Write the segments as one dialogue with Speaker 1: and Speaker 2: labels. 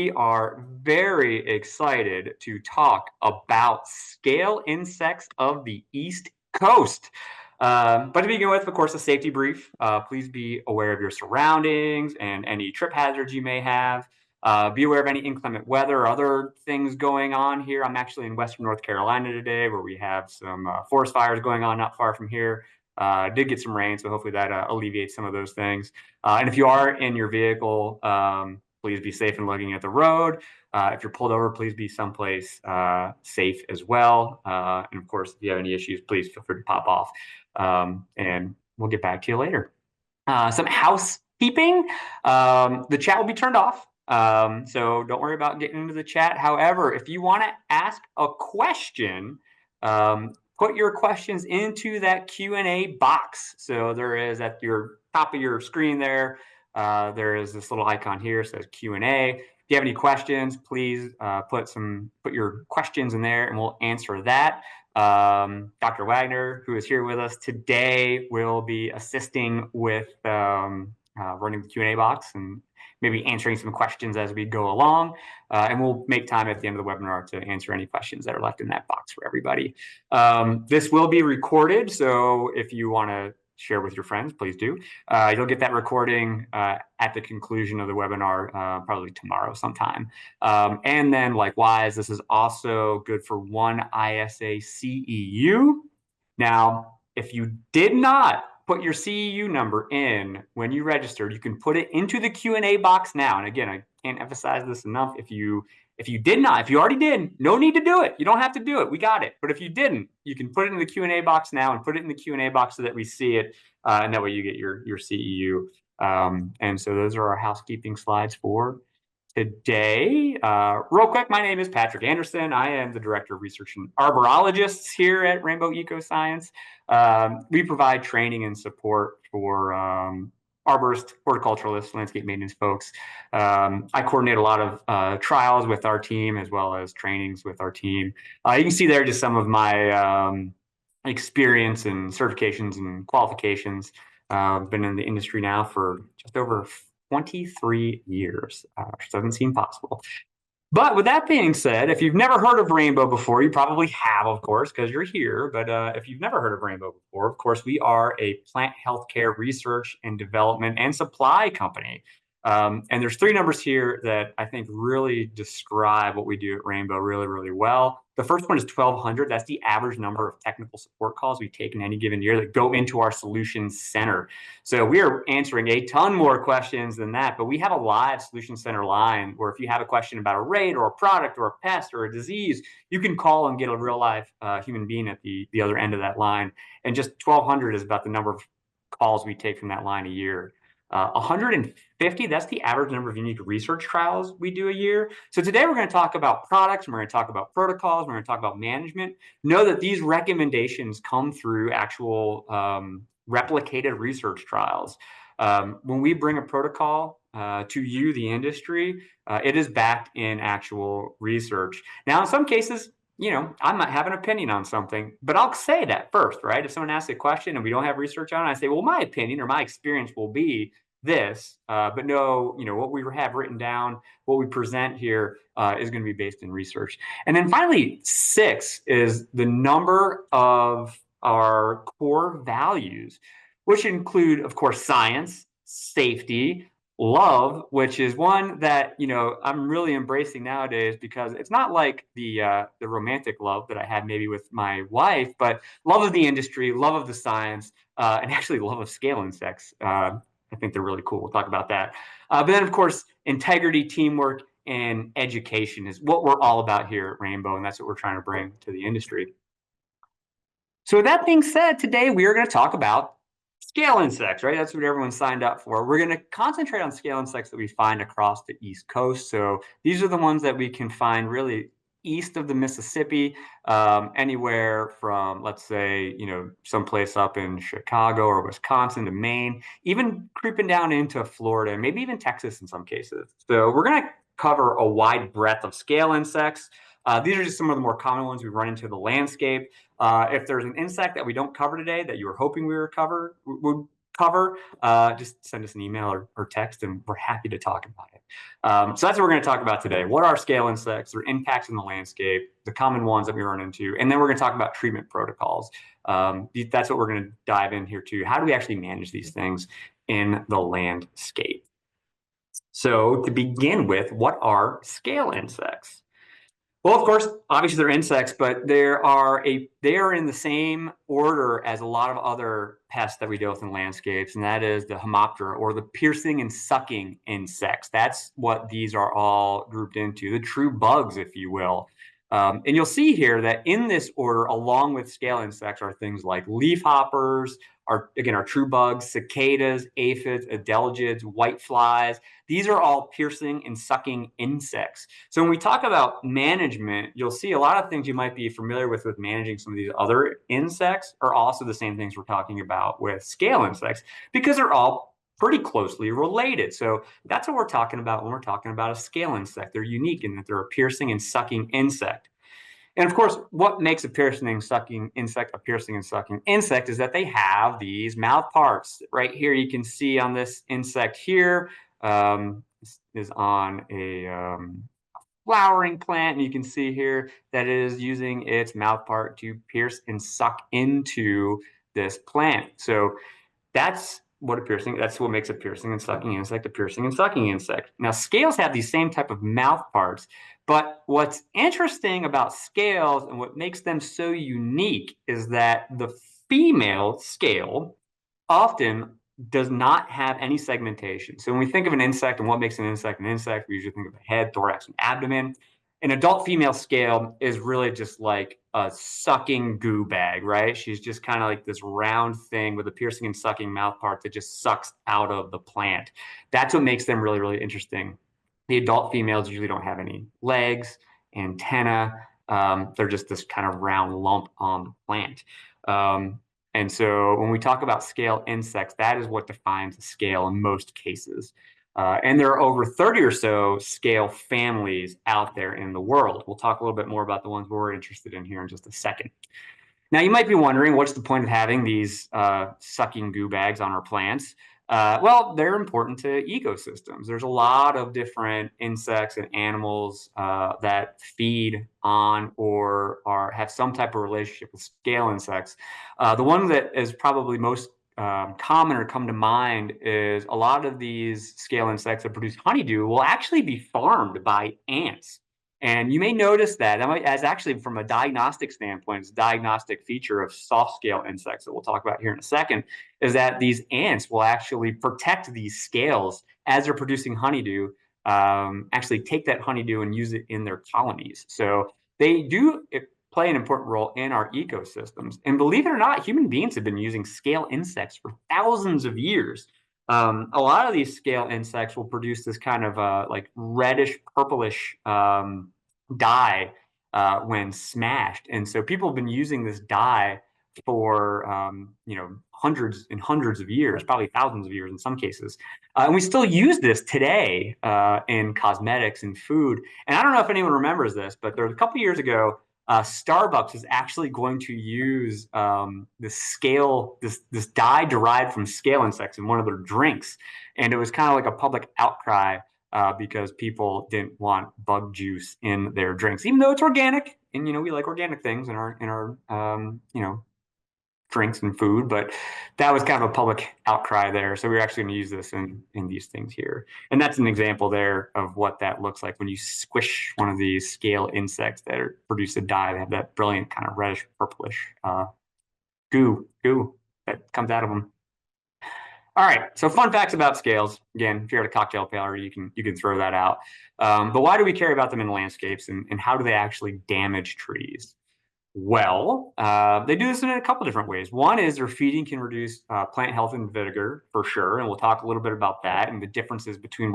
Speaker 1: we are very excited to talk about scale insects of the East Coast. But to begin with, of course, a safety brief. Please be aware of your surroundings and any trip hazards you may have. Be aware of any inclement weather or other things going on here. I'm actually in Western North Carolina today, where we have some forest fires going on not far from here. Did get some rain, so hopefully that alleviates some of those things. And if you are in your vehicle, please be safe and looking at the road. If you're pulled over, please be someplace safe as well. And of course, if you have any issues, please feel free to pop off. And we'll get back to you later. Some housekeeping. The chat will be turned off. So don't worry about getting into the chat. However, if you want to ask a question, put your questions into that Q&A box. So there is at your top of your screen there, there is this little icon here that says Q&A. If you have any questions, please put your questions in there and we'll answer that. Dr. Wagner, who is here with us today, will be assisting with running the Q&A box and maybe answering some questions as we go along. And we'll make time at the end of the webinar to answer any questions that are left in that box for everybody. This will be recorded, so if you want to share with your friends, please do. You'll get that recording at the conclusion of the webinar, probably tomorrow sometime. And then likewise, this is also good for one ISA CEU. Now, if you did not put your CEU number in when you registered, you can put it into the Q&A box now. And again, I can't emphasize this enough. If you already did, no need to do it. You don't have to do it. We got it. But if you didn't, you can put it in the Q&A box now and put it in the Q&A box so that we see it. And that way you get your CEU. And so those are our housekeeping slides for today. Real quick, my name is Patrick Anderson. I am the Director of Research and Arborologists here at Rainbow Ecoscience. We provide training and support for arborists, horticulturalists, landscape maintenance folks. I coordinate a lot of trials with our team as well as trainings with our team. You can see there just some of my experience and certifications and qualifications. I've been in the industry now for just over 23 years, which doesn't seem possible. But with that being said, if you've never heard of Rainbow before, you probably have, of course, because you're here. But if you've never heard of Rainbow before, of course, we are a plant healthcare research and development and supply company. And there's three numbers here that I think really describe what we do at Rainbow really, really well. The first one is 1,200. That's the average number of technical support calls we take in any given year that go into our solutions center. So we are answering a ton more questions than that, but we have a live solution center line where if you have a question about a rate or a product or a pest or a disease, you can call and get a real live human being at the other end of that line. And just 1,200 is about the number of calls we take from that line a year. 150, that's the average number of unique research trials we do a year. So today we're going to talk about products, and we're going to talk about protocols, we're going to talk about management. Know that these recommendations come through actual replicated research trials. When we bring a protocol to you, the industry, it is backed in actual research. Now, in some cases, I might have an opinion on something, but I'll say that first, right? If someone asks a question and we don't have research on it, I say, well, my opinion or my experience will be this, but no, what we have written down, what we present here is going to be based in research. And then finally, 6 is the number of our core values, which include, of course, science, safety, love, which is one that I'm really embracing nowadays, because it's not like the romantic love that I had maybe with my wife, but love of the industry, love of the science, and actually love of scale insects. I think they're really cool. We'll talk about that. But then, of course, integrity, teamwork, and education is what we're all about here at Rainbow, and that's what we're trying to bring to the industry. So with that being said, today we are going to talk about scale insects, right? That's what everyone signed up for. We're going to concentrate on scale insects that we find across the East Coast. So these are the ones that we can find really east of the Mississippi, anywhere from, let's say, someplace up in Chicago or Wisconsin to Maine, even creeping down into Florida, and maybe even Texas in some cases. So we're going to cover a wide breadth of scale insects. These are just some of the more common ones we run into the landscape. If there's an insect that we don't cover today that you were hoping we would cover, just send us an email or text, and we're happy to talk about it. So that's what we're going to talk about today. What are scale insects, their impacts in the landscape, the common ones that we run into, and then we're going to talk about treatment protocols. That's what we're going to dive in here too. How do we actually manage these things in the landscape? So to begin with, what are scale insects? Well, of course, obviously they're insects, but they are in the same order as a lot of other pests that we deal with in landscapes, and that is the Homoptera, or the piercing and sucking insects. That's what these are all grouped into, the true bugs, if you will. And you'll see here that in this order, along with scale insects, are things like leafhoppers, our true bugs, cicadas, aphids, adelgids, whiteflies. These are all piercing and sucking insects. So when we talk about management, you'll see a lot of things you might be familiar with managing some of these other insects are also the same things we're talking about with scale insects, because they're all pretty closely related. So that's what we're talking about when we're talking about a scale insect. They're unique in that they're a piercing and sucking insect. And of course, what makes a piercing and sucking insect a piercing and sucking insect is that they have these mouth parts. Right here, you can see on this insect here, this is on a flowering plant, and you can see here that it is using its mouth part to pierce and suck into this plant. So that's what makes a piercing and sucking insect a piercing and sucking insect. Now, scales have these same type of mouth parts, but what's interesting about scales and what makes them so unique is that the female scale often does not have any segmentation. So when we think of an insect and what makes an insect, we usually think of a head, thorax, and abdomen. An adult female scale is really just like a sucking goo bag, right? She's just kind of like this round thing with a piercing and sucking mouth part that just sucks out of the plant. That's what makes them really, really interesting. The adult females usually don't have any legs, antenna. They're just this kind of round lump on the plant. And so when we talk about scale insects, that is what defines a scale in most cases. And there are over 30 or so scale families out there in the world. We'll talk a little bit more about the ones we're interested in here in just a second. Now, you might be wondering, what's the point of having these sucking goo bags on our plants? Well, they're important to ecosystems. There's a lot of different insects and animals that feed on or have some type of relationship with scale insects. The one that is probably most common or come to mind is a lot of these scale insects that produce honeydew will actually be farmed by ants. And you may notice that as actually from a diagnostic standpoint, it's a diagnostic feature of soft scale insects that we'll talk about here in a second, is that these ants will actually protect these scales as they're producing honeydew, actually take that honeydew and use it in their colonies. So they do play an important role in our ecosystems. And believe it or not, human beings have been using scale insects for thousands of years. A lot of these scale insects will produce this kind of like reddish, purplish dye when smashed. And so people have been using this dye for hundreds and hundreds of years, probably thousands of years in some cases. And we still use this today in cosmetics and food. And I don't know if anyone remembers this, but there was a couple of years ago, Starbucks is actually going to use this dye derived from scale insects in one of their drinks, and it was kind of like a public outcry because people didn't want bug juice in their drinks, even though it's organic, and we like organic things in our drinks and food, but that was kind of a public outcry there. So we're actually going to use this in these things here. And that's an example there of what that looks like when you squish one of these scale insects that produce a dye. They have that brilliant kind of reddish purplish goo that comes out of them. All right, so fun facts about scales. Again, if you're at a cocktail party, you can throw that out. But why do we care about them in landscapes, and how do they actually damage trees? Well, they do this in a couple different ways. One is their feeding can reduce plant health and vigor for sure, and we'll talk a little bit about that and the differences between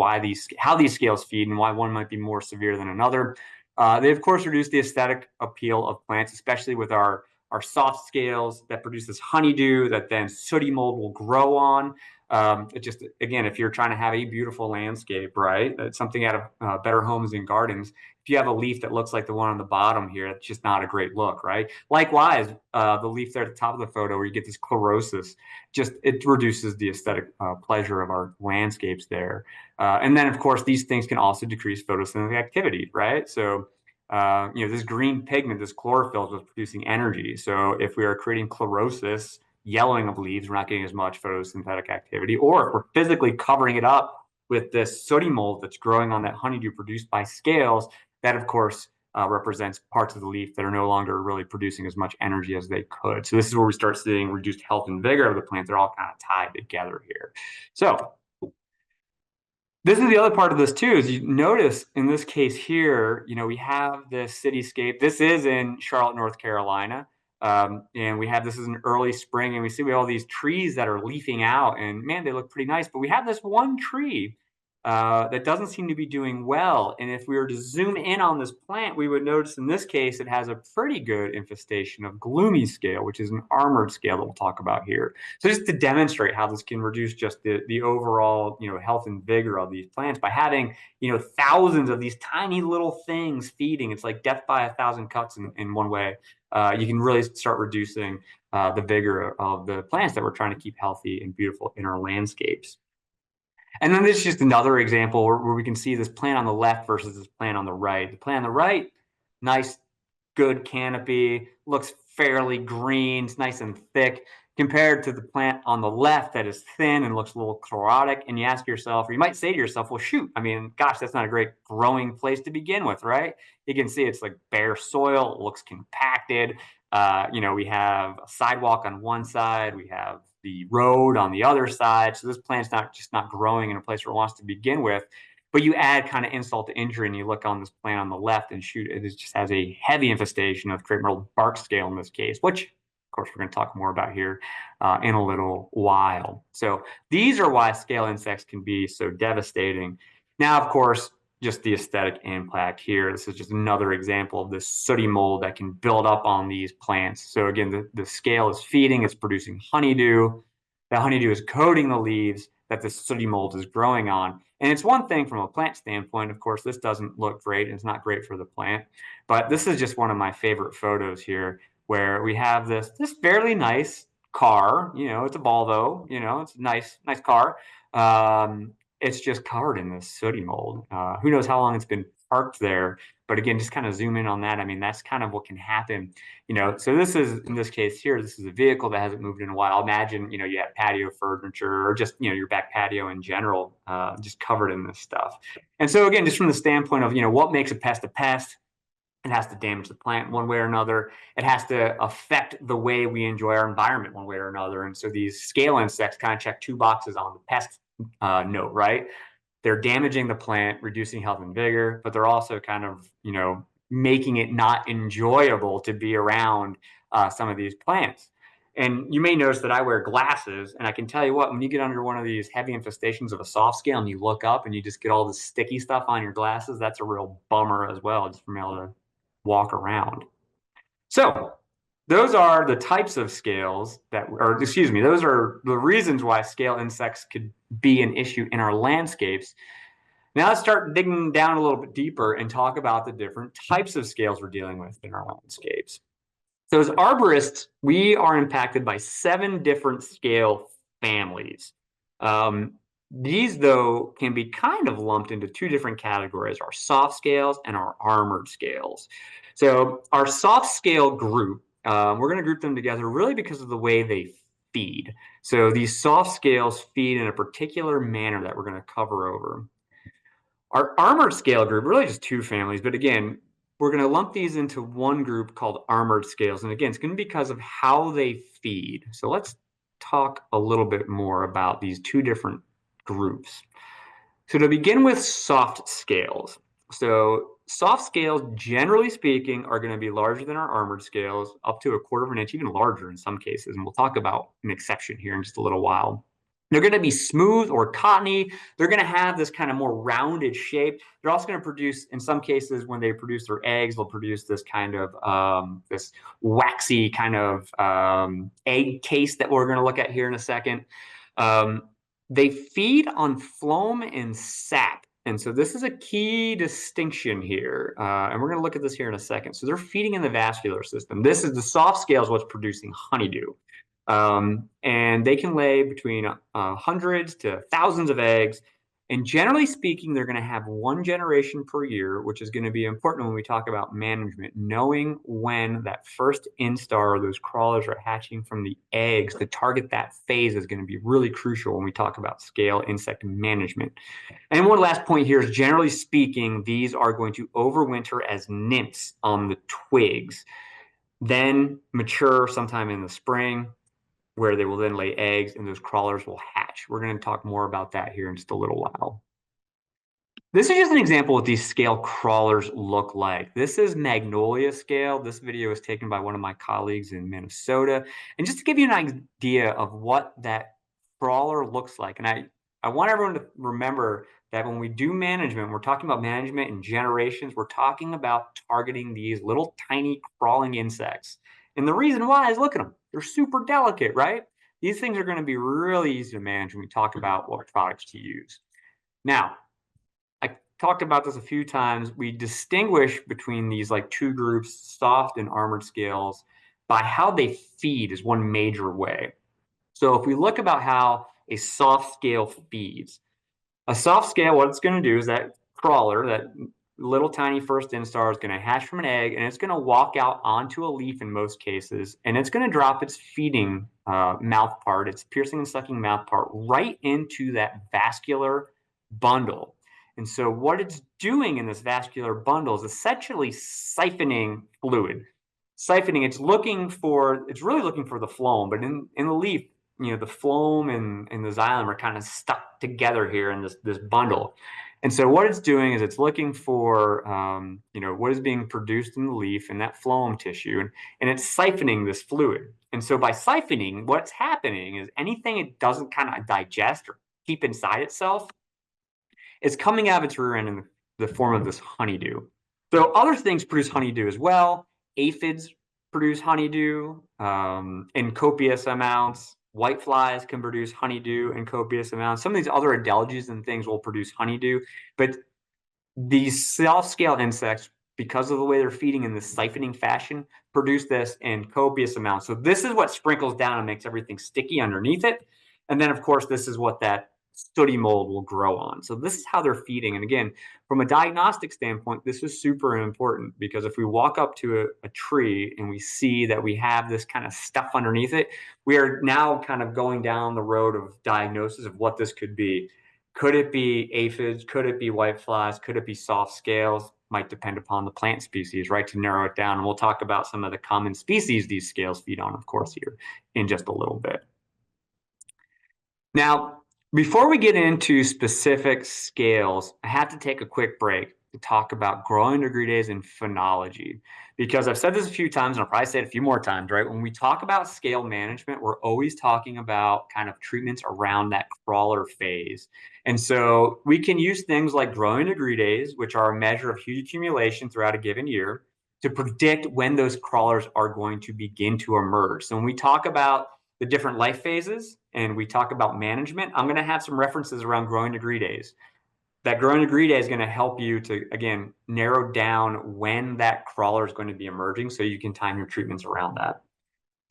Speaker 1: how these scales feed and why one might be more severe than another. They of course reduce the aesthetic appeal of plants, especially with our soft scales that produce this honeydew that then sooty mold will grow on. It just, again, if you're trying to have a beautiful landscape, right, it's something out of Better Homes and Gardens. If you have a leaf that looks like the one on the bottom here, it's just not a great look, right? Likewise, the leaf there at the top of the photo where you get this chlorosis, just it reduces the aesthetic pleasure of our landscapes there. And then, of course, these things can also decrease photosynthetic activity, right? So, this green pigment, this chlorophyll, is producing energy. So if we are creating chlorosis, yellowing of leaves, we're not getting as much photosynthetic activity. Or if we're physically covering it up with this sooty mold that's growing on that honeydew produced by scales, that, of course, represents parts of the leaf that are no longer really producing as much energy as they could. So this is where we start seeing reduced health and vigor of the plant. They're all kind of tied together here. So this is the other part of this too, is you notice in this case here, we have this cityscape. This is in Charlotte, North Carolina. And we have, this is an early spring, and we see we have all these trees that are leafing out, and man, they look pretty nice. But we have this one tree that doesn't seem to be doing well. And if we were to zoom in on this plant, we would notice in this case, it has a pretty good infestation of gloomy scale, which is an armored scale that we'll talk about here. So just to demonstrate how this can reduce just the overall, health and vigor of these plants by having, thousands of these tiny little things feeding. It's like death by 1,000 cuts in one way. You can really start reducing the vigor of the plants that we're trying to keep healthy and beautiful in our landscapes. And then this is just another example where we can see this plant on the left versus this plant on the right. The plant on the right, nice, good canopy, looks fairly green, it's nice and thick, compared to the plant on the left that is thin and looks a little chlorotic. And you ask yourself, or you might say to yourself, well, shoot, I mean, gosh, that's not a great growing place to begin with, right? You can see it's like bare soil, it looks compacted. We have a sidewalk on one side, we have the road on the other side. So this plant's not growing in a place where it wants to begin with. But you add kind of insult to injury, and you look on this plant on the left, and shoot, it just has a heavy infestation of crepe myrtle bark scale in this case, which, of course, we're going to talk more about here in a little while. So these are why scale insects can be so devastating. Now, of course, just the aesthetic impact here. This is just another example of this sooty mold that can build up on these plants. So again, the scale is feeding, it's producing honeydew. The honeydew is coating the leaves that the sooty mold is growing on. And it's one thing from a plant standpoint, of course, this doesn't look great, and it's not great for the plant. But this is just one of my favorite photos here, where we have this fairly nice car. It's a Volvo, it's a nice car. It's just covered in this sooty mold. Who knows how long it's been parked there? But again, just kind of zoom in on that. I mean, that's kind of what can happen. So this is, in this case here, this is a vehicle that hasn't moved in a while. Imagine, you have patio furniture, or just, your back patio in general, just covered in this stuff. And so again, just from the standpoint of, what makes a pest, it has to damage the plant one way or another. It has to affect the way we enjoy our environment one way or another. And so these scale insects kind of check two boxes on the pest note, right? They're damaging the plant, reducing health and vigor, but they're also kind of, making it not enjoyable to be around some of these plants. And you may notice that I wear glasses, and I can tell you what, when you get under one of these heavy infestations of a soft scale and you look up and you just get all this sticky stuff on your glasses, that's a real bummer as well, just from being able to walk around. So those are the types of scales those are the reasons why scale insects could be an issue in our landscapes. Now let's start digging down a little bit deeper and talk about the different types of scales we're dealing with in our landscapes. So as arborists, we are impacted by 7 different scale families. These, though, can be kind of lumped into 2 different categories, our soft scales and our armored scales. So our soft scale group, we're going to group them together really because of the way they feed. So these soft scales feed in a particular manner that we're going to cover over. Our armored scale group, really just 2 families, but again, we're going to lump these into one group called armored scales. And again, it's going to be because of how they feed. So let's talk a little bit more about these 2 different groups. So to begin with, soft scales. So soft scales, generally speaking, are going to be larger than our armored scales, up to 1/4 of an inch, even larger in some cases. And we'll talk about an exception here in just a little while. They're going to be smooth or cottony. They're going to have this kind of more rounded shape. They're also going to produce, in some cases, when they produce their eggs, they'll produce this kind of this waxy kind of egg case that we're going to look at here in a second. They feed on phloem and sap. And so this is a key distinction here. And we're going to look at this here in a second. So they're feeding in the vascular system. This is the soft scale is what's producing honeydew. And they can lay between hundreds to thousands of eggs. And generally speaking, they're going to have one generation per year, which is going to be important when we talk about management. Knowing when that first instar or those crawlers are hatching from the eggs to target that phase is going to be really crucial when we talk about scale insect management. And one last point here is, generally speaking, these are going to overwinter as nymphs on the twigs, then mature sometime in the spring, where they will then lay eggs and those crawlers will hatch. We're going to talk more about that here in just a little while. This is just an example of what these scale crawlers look like. This is magnolia scale. This video was taken by one of my colleagues in Minnesota. And just to give you an idea of what that crawler looks like, and I want everyone to remember that when we do management, we're talking about management in generations, we're talking about targeting these little tiny crawling insects. And the reason why is, look at them. They're super delicate, right? These things are going to be really easy to manage when we talk about what products to use. Now, I talked about this a few times. We distinguish between these like two groups, soft and armored scales, by how they feed is one major way. So if we look about how a soft scale feeds, a soft scale, what it's going to do is that crawler, that little tiny first instar, is going to hatch from an egg, and it's going to walk out onto a leaf in most cases, and it's going to drop its feeding mouth part, its piercing and sucking mouth part, right into that vascular bundle. And so what it's doing in this vascular bundle is essentially siphoning fluid. Siphoning, it's really looking for the phloem, but in the leaf, the phloem and the xylem are kind of stuck together here in this bundle. And so what it's doing is it's looking for, what is being produced in the leaf and that phloem tissue, and it's siphoning this fluid. And so by siphoning, what's happening is anything it doesn't kind of digest or keep inside itself, it's coming out of its rear end in the form of this honeydew. So other things produce honeydew as well. Aphids produce honeydew in copious amounts. Whiteflies can produce honeydew in copious amounts. Some of these other adelgies and things will produce honeydew, but these soft-scale insects, because of the way they're feeding in this siphoning fashion, produce this in copious amounts. So this is what sprinkles down and makes everything sticky underneath it. And then, of course, this is what that sooty mold will grow on. So this is how they're feeding. And again, from a diagnostic standpoint, this is super important, because if we walk up to a tree and we see that we have this kind of stuff underneath it, we are now kind of going down the road of diagnosis of what this could be. Could it be aphids? Could it be whiteflies? Could it be soft scales? Might depend upon the plant species, right, to narrow it down. And we'll talk about some of the common species these scales feed on, of course, here in just a little bit. Now, before we get into specific scales, I have to take a quick break to talk about growing degree days and phenology, because I've said this a few times and I'll probably say it a few more times, right? When we talk about scale management, we're always talking about kind of treatments around that crawler phase. And so we can use things like growing degree days, which are a measure of huge accumulation throughout a given year, to predict when those crawlers are going to begin to emerge. So when we talk about the different life phases and we talk about management, I'm going to have some references around growing degree days. That growing degree day is going to help you to, again, narrow down when that crawler is going to be emerging so you can time your treatments around that.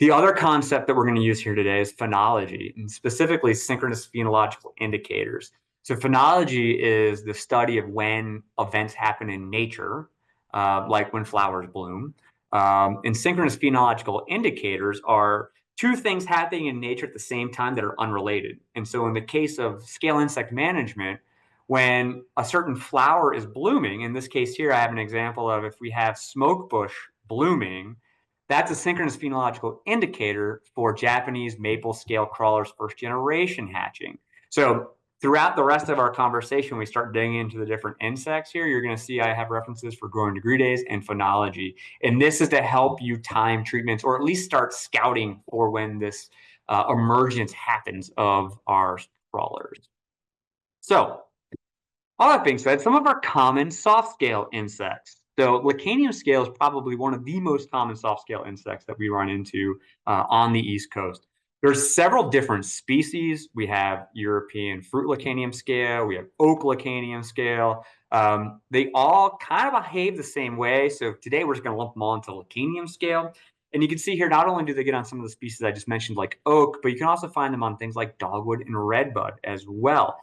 Speaker 1: The other concept that we're going to use here today is phenology, and specifically synchronous phenological indicators. So phenology is the study of when events happen in nature, like when flowers bloom. And synchronous phenological indicators are two things happening in nature at the same time that are unrelated. And so in the case of scale insect management, when a certain flower is blooming, in this case here, I have an example of if we have smoke bush blooming, that's a synchronous phenological indicator for Japanese maple scale crawlers first generation hatching. So throughout the rest of our conversation, we start digging into the different insects here. You're going to see I have references for growing degree days and phenology. And this is to help you time treatments, or at least start scouting for when this emergence happens of our crawlers. So all that being said, some of our common soft scale insects. So Lecanium scale is probably one of the most common soft scale insects that we run into on the East Coast. There's several different species. We have European fruit licanium scale. We have oak licanium scale. They all kind of behave the same way. So today we're just going to lump them all into licanium scale. And you can see here, not only do they get on some of the species I just mentioned, like oak, but you can also find them on things like dogwood and redbud as well.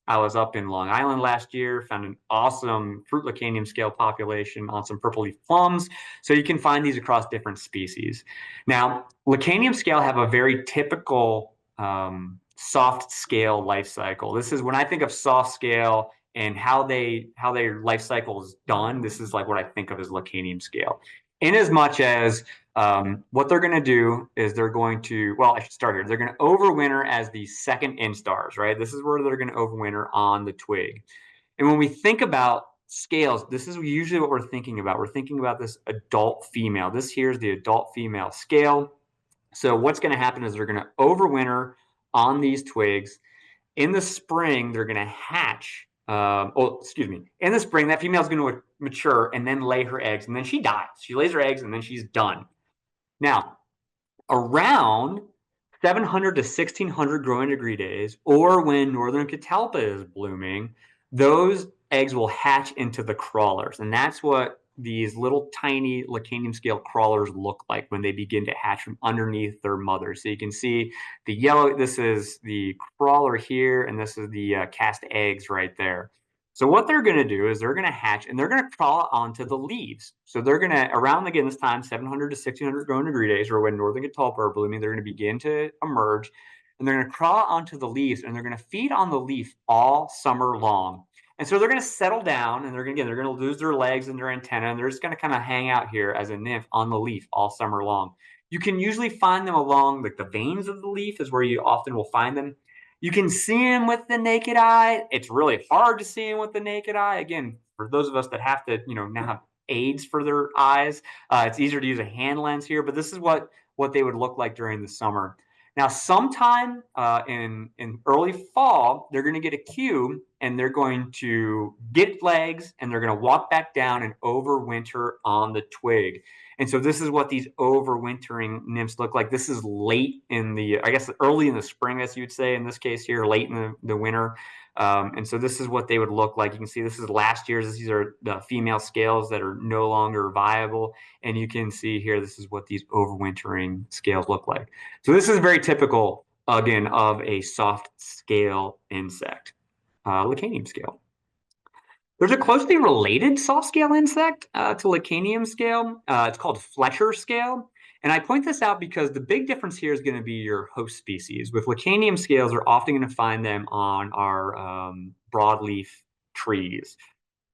Speaker 1: I was up in Long Island last year, found an awesome fruit licanium scale population on some purple leaf plums. So you can find these across different species. Now, Lacanium scale have a very typical soft scale life cycle. This is when I think of soft scale and how their life cycle is done. This is like what I think of as Lacanium scale. In as much as what they're going to do is they're going to, well, I should start here. They're going to overwinter as the second instars, right? This is where they're going to overwinter on the twig. And when we think about scales, this is usually what we're thinking about. We're thinking about this adult female. This here is the adult female scale. So what's going to happen is they're going to overwinter on these twigs. In the spring, they're going to hatch. Excuse me. In the spring, that female is going to mature and then lay her eggs, and then she dies. She lays her eggs, and then she's done. Now, around 700 to 1600 growing degree days, or when northern catalpa is blooming, those eggs will hatch into the crawlers. And that's what these little tiny Lacanium scale crawlers look like when they begin to hatch from underneath their mother. So you can see the yellow, this is the crawler here, and this is the cast eggs right there. So what they're going to do is they're going to hatch and they're going to crawl onto the leaves. So they're going to, around again this time, 700 to 1600 growing degree days, or when northern catalpa are blooming, they're going to begin to emerge, and they're going to crawl onto the leaves, and they're going to feed on the leaf all summer long. And so they're going to settle down, and they're going to lose their legs and their antenna, and they're just going to kind of hang out here as a nymph on the leaf all summer long. You can usually find them along like the veins of the leaf is where you often will find them. You can see them with the naked eye. It's really hard to see them with the naked eye. Again, for those of us that have to, now have aids for their eyes, it's easier to use a hand lens here. But this is what they would look like during the summer. Now, sometime in early fall, they're going to get a cue, and they're going to get legs, and they're going to walk back down and overwinter on the twig. And so this is what these overwintering nymphs look like. This is late in the, I guess, early in the spring, as you'd say in this case here, late in the winter. And so this is what they would look like. You can see this is last year's. These are the female scales that are no longer viable. And you can see here, this is what these overwintering scales look like. So this is very typical, again, of a soft scale insect, Lacanium scale. There's a closely related soft scale insect to Lacanium scale. It's called Fletcher scale. And I point this out because the big difference here is going to be your host species. With Lacanium scales, we're often going to find them on our broadleaf trees.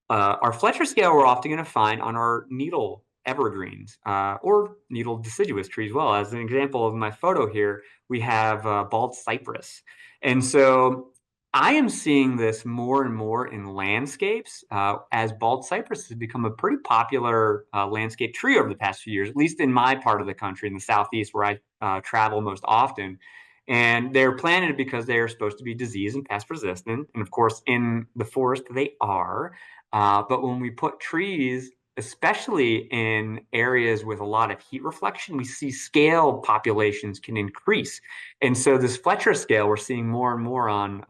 Speaker 1: Our Fletcher scale we're often going to find on our needle evergreens or needle deciduous trees. Well, as an example of my photo here, we have bald cypress. And so I am seeing this more and more in landscapes as bald cypress has become a pretty popular landscape tree over the past few years, at least in my part of the country, in the Southeast where I travel most often. And they're planted because they are supposed to be disease and pest resistant. And of course, in the forest, they are. But when we put trees, especially in areas with a lot of heat reflection, we see scale populations can increase. And so this Fletcher scale, we're seeing more and more on,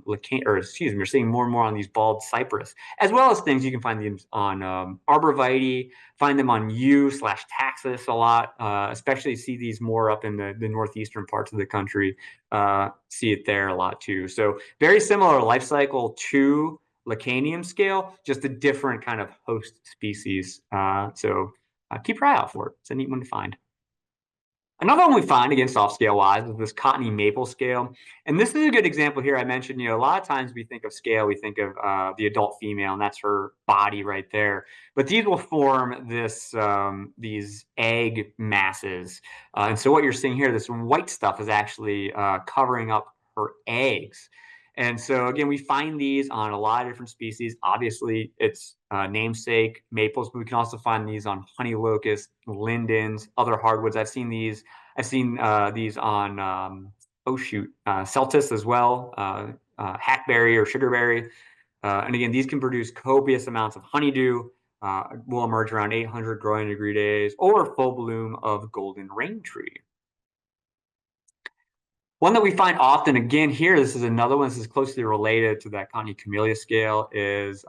Speaker 1: we're seeing more and more on these bald cypress, as well as things you can find these on arborvitae, find them on yew/taxus a lot, especially see these more up in the northeastern parts of the country, see it there a lot too. So very similar life cycle to Lacanium scale, just a different kind of host species. So keep your eye out for it. It's a neat one to find. Another one we find, again, soft scale wise, is this cottony maple scale. And this is a good example here. I mentioned, a lot of times we think of scale, we think of the adult female, and that's her body right there. But these will form these egg masses. And so what you're seeing here, this white stuff is actually covering up her eggs. And so again, we find these on a lot of different species. Obviously, it's namesake maples, but we can also find these on honey locust, lindens, other hardwoods. I've seen these on celtis as well, hackberry or sugarberry. And again, these can produce copious amounts of honeydew. Will emerge around 800 growing degree days or full bloom of golden rain tree. One that we find often, again, here, this is another one. This is closely related to that Cottony camellia scale is,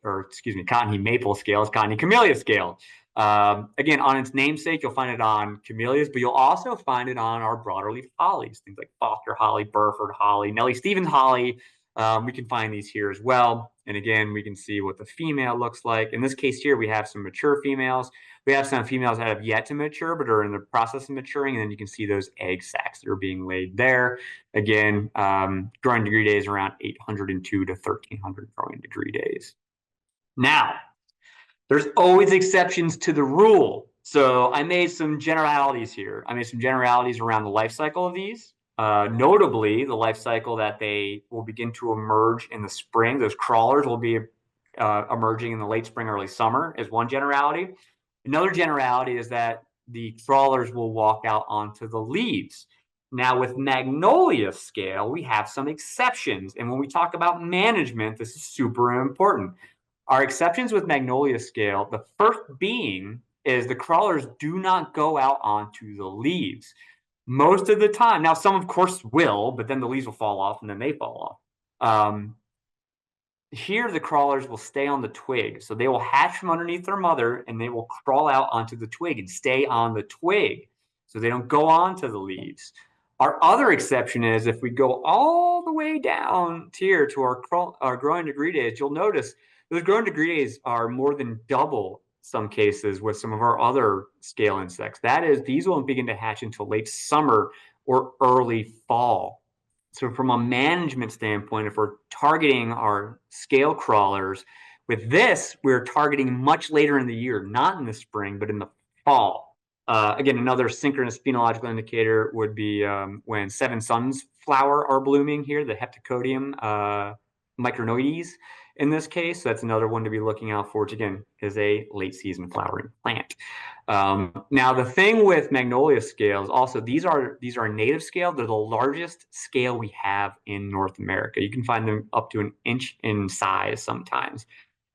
Speaker 1: or excuse me, Cottony maple scale is Cottony camellia scale. Again, on its namesake, you'll find it on camellias, but you'll also find it on our broaderleaf hollies, things like Foster holly, Burford holly, Nellie Stevens holly. We can find these here as well. And again, we can see what the female looks like. In this case here, we have some mature females. We have some females that have yet to mature, but are in the process of maturing. And then you can see those egg sacs that are being laid there. Again, growing degree days around 802 to 1300 growing degree days. Now, there's always exceptions to the rule. So I made some generalities here. I made some generalities around the life cycle of these. Notably, the life cycle that they will begin to emerge in the spring. Those crawlers will be emerging in the late spring, early summer is one generality. Another generality is that the crawlers will walk out onto the leaves. Now, with magnolia scale, we have some exceptions. And when we talk about management, this is super important. Our exceptions with magnolia scale, the first being is the crawlers do not go out onto the leaves most of the time. Now, some of course will, but then the leaves will fall off and then they fall off. Here, the crawlers will stay on the twig. So they will hatch from underneath their mother and they will crawl out onto the twig and stay on the twig. So they don't go onto the leaves. Our other exception is if we go all the way down here to our growing degree days, you'll notice those growing degree days are more than double some cases with some of our other scale insects. That is, these won't begin to hatch until late summer or early fall. So from a management standpoint, if we're targeting our scale crawlers, with this, we're targeting much later in the year, not in the spring, but in the fall. Again, another synchronous phenological indicator would be when seven suns flower are blooming here, the Heptacodium micronoides in this case. So that's another one to be looking out for, which again is a late season flowering plant. Now, the thing with magnolia scales, also, these are native scale. They're the largest scale we have in North America. You can find them up to an inch in size sometimes.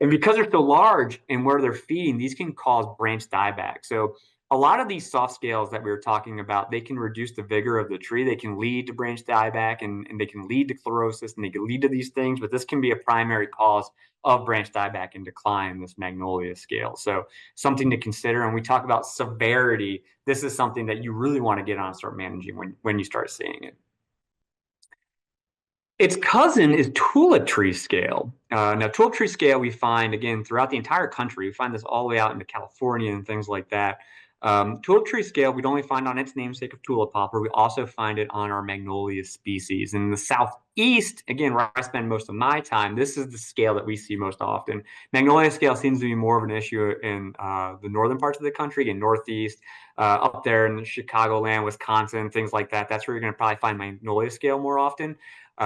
Speaker 1: And because they're so large and where they're feeding, these can cause branch dieback. So a lot of these soft scales that we were talking about, they can reduce the vigor of the tree. They can lead to branch dieback and they can lead to chlorosis and they can lead to these things, but this can be a primary cause of branch dieback and decline, this magnolia scale. So something to consider. And we talk about severity. This is something that you really want to get on and start managing when you start seeing it. Its cousin is tulip tree scale. Now, tulip tree scale we find, again, throughout the entire country. We find this all the way out into California and things like that. Tulip tree scale, we'd only find on its namesake of tulip poplar. We also find it on our magnolia species. In the southeast, again, where I spend most of my time, this is the scale that we see most often. Magnolia scale seems to be more of an issue in the northern parts of the country, in northeast, up there in Chicagoland, Wisconsin, things like that. That's where you're going to probably find magnolia scale more often.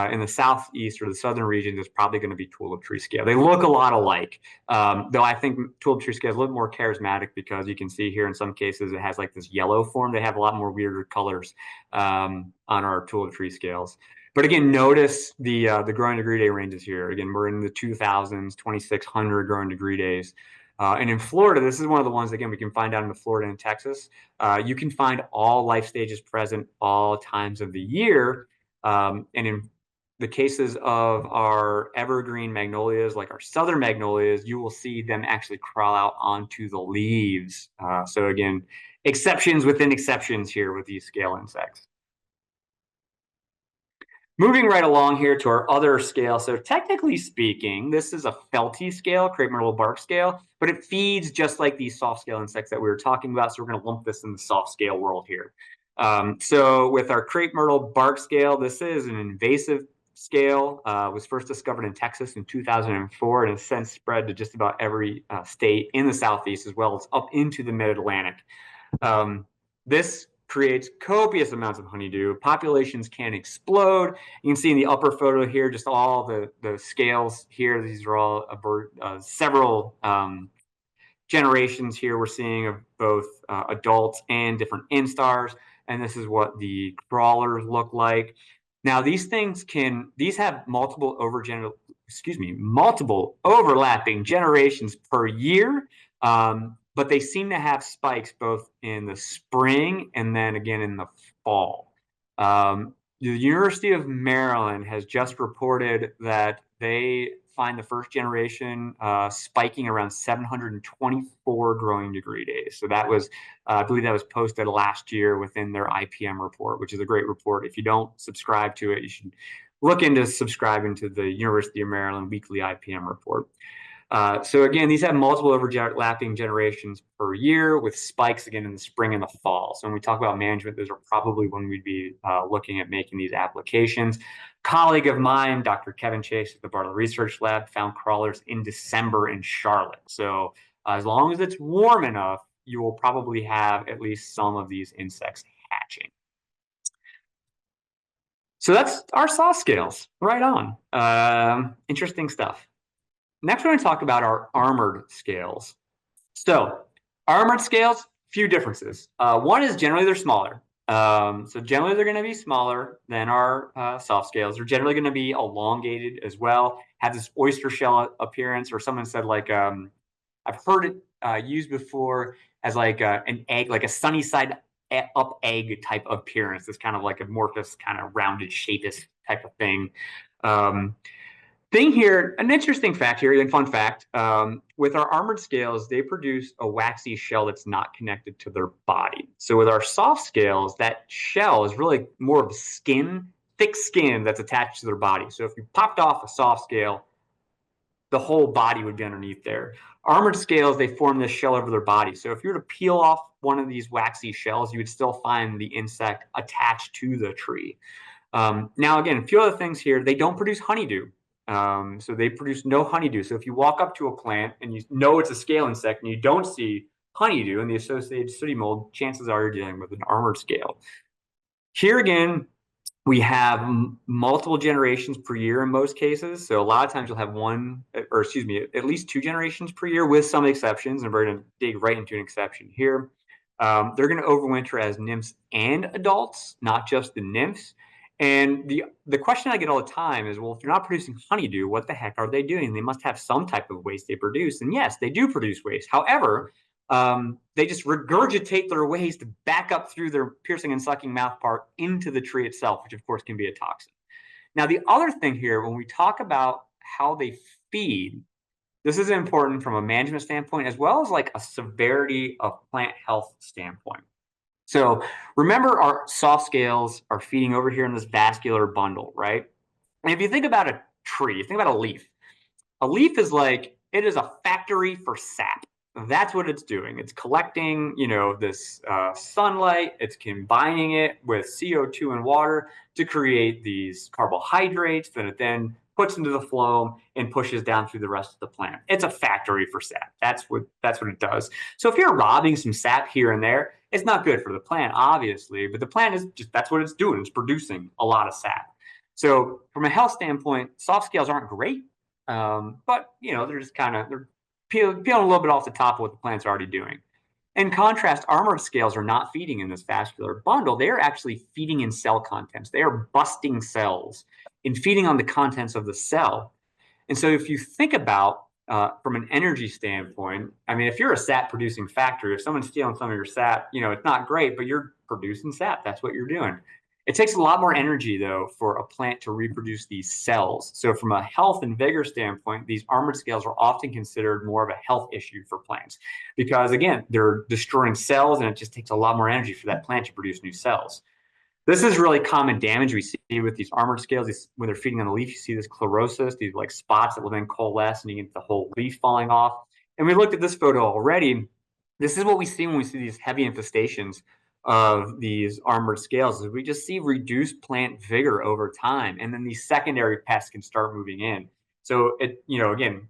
Speaker 1: In the southeast or the southern region, there's probably going to be tulip tree scale. They look a lot alike, though I think tulip tree scale is a little more charismatic because you can see here in some cases it has like this yellow form. They have a lot more weirder colors on our tulip tree scales. But again, notice the growing degree day ranges here. Again, we're in the 2000s, 2600 growing degree days. And in Florida, this is one of the ones, again, we can find out in Florida and Texas. You can find all life stages present all times of the year. And in the cases of our evergreen magnolias, like our southern magnolias, you will see them actually crawl out onto the leaves. So again, exceptions within exceptions here with these scale insects. Moving right along here to our other scale. So technically speaking, this is a felty scale, crepe myrtle bark scale, but it feeds just like these soft scale insects that we were talking about. So we're going to lump this in the soft scale world here. So with our crepe myrtle bark scale, this is an invasive scale, was first discovered in Texas in 2004 and has since spread to just about every state in the Southeast as well as up into the mid-Atlantic. This creates copious amounts of honeydew. Populations can explode. You can see in the upper photo here, just all the scales here. These are all several generations here we're seeing of both adults and different instars. And this is what the crawlers look like. Now, these have multiple overlapping generations per year, but they seem to have spikes both in the spring and then again in the fall. The University of Maryland has just reported that they find the first generation spiking around 724 growing degree days. So that was, I believe that was posted last year within their IPM report, which is a great report. If you don't subscribe to it, you should look into subscribing to the University of Maryland weekly IPM report. So again, these have multiple overlapping generations per year with spikes again in the spring and the fall. So when we talk about management, those are probably when we'd be looking at making these applications. Colleague of mine, Dr. Kevin Chase at the Bartlett Research Lab, found crawlers in December in Charlotte. So as long as it's warm enough, you will probably have at least some of these insects hatching. So that's our soft scales, right on. Interesting stuff. Next, we're going to talk about our armored scales. So, armored scales, few differences. One is generally they're smaller. So generally they're going to be smaller than our soft scales. They're generally going to be elongated as well, have this oyster shell appearance, or someone said like, I've heard it used before as like an egg, like a sunny side up egg type of appearance. It's kind of like amorphous, kind of rounded, shapeless type of thing. Thing here, an interesting fact here, and fun fact, with our armored scales, they produce a waxy shell that's not connected to their body. So with our soft scales, that shell is really more of skin, thick skin that's attached to their body. So if you popped off a soft scale, the whole body would be underneath there. Armored scales, they form this shell over their body. So if you were to peel off one of these waxy shells, you would still find the insect attached to the tree. Now, again, a few other things here. They don't produce honeydew. So they produce no honeydew. So if you walk up to a plant and you know it's a scale insect and you don't see honeydew and the associated sooty mold, chances are you're dealing with an armored scale. Here again, we have multiple generations per year in most cases. So a lot of times you'll have one, or excuse me, at least two generations per year with some exceptions. And we're going to dig right into an exception here. They're going to overwinter as nymphs and adults, not just the nymphs. And the question I get all the time is, well, if you're not producing honeydew, what the heck are they doing? They must have some type of waste they produce. And yes, they do produce waste. However, they just regurgitate their waste back up through their piercing and sucking mouth part into the tree itself, which of course can be a toxin. Now, the other thing here, when we talk about how they feed, this is important from a management standpoint, as well as like a severity of plant health standpoint. So remember, our soft scales are feeding over here in this vascular bundle, right? And if you think about a tree, think about a leaf. A leaf is like, it is a factory for sap. That's what it's doing. It's collecting, this sunlight. It's combining it with CO2 and water to create these carbohydrates that it then puts into the phloem and pushes down through the rest of the plant. It's a factory for sap. That's what it does. So if you're robbing some sap here and there, it's not good for the plant, obviously, but the plant is just, that's what it's doing. It's producing a lot of sap. So from a health standpoint, soft scales aren't great, but they're just they're peeling a little bit off the top of what the plant's already doing. In contrast, armored scales are not feeding in this vascular bundle. They are actually feeding in cell contents. They are busting cells and feeding on the contents of the cell. And so if you think about from an energy standpoint, I mean, if you're a sap producing factory, if someone's stealing some of your sap, it's not great, but you're producing sap. That's what you're doing. It takes a lot more energy, though, for a plant to reproduce these cells. So from a health and vigor standpoint, these armored scales are often considered more of a health issue for plants because, again, they're destroying cells, and it just takes a lot more energy for that plant to produce new cells. This is really common damage we see with these armored scales. When they're feeding on the leaf, you see this chlorosis, these like spots that will then coalesce, and you get the whole leaf falling off. And we looked at this photo already. This is what we see when we see these heavy infestations of these armored scales. Is we just see reduced plant vigor over time, and then these secondary pests can start moving in. So again,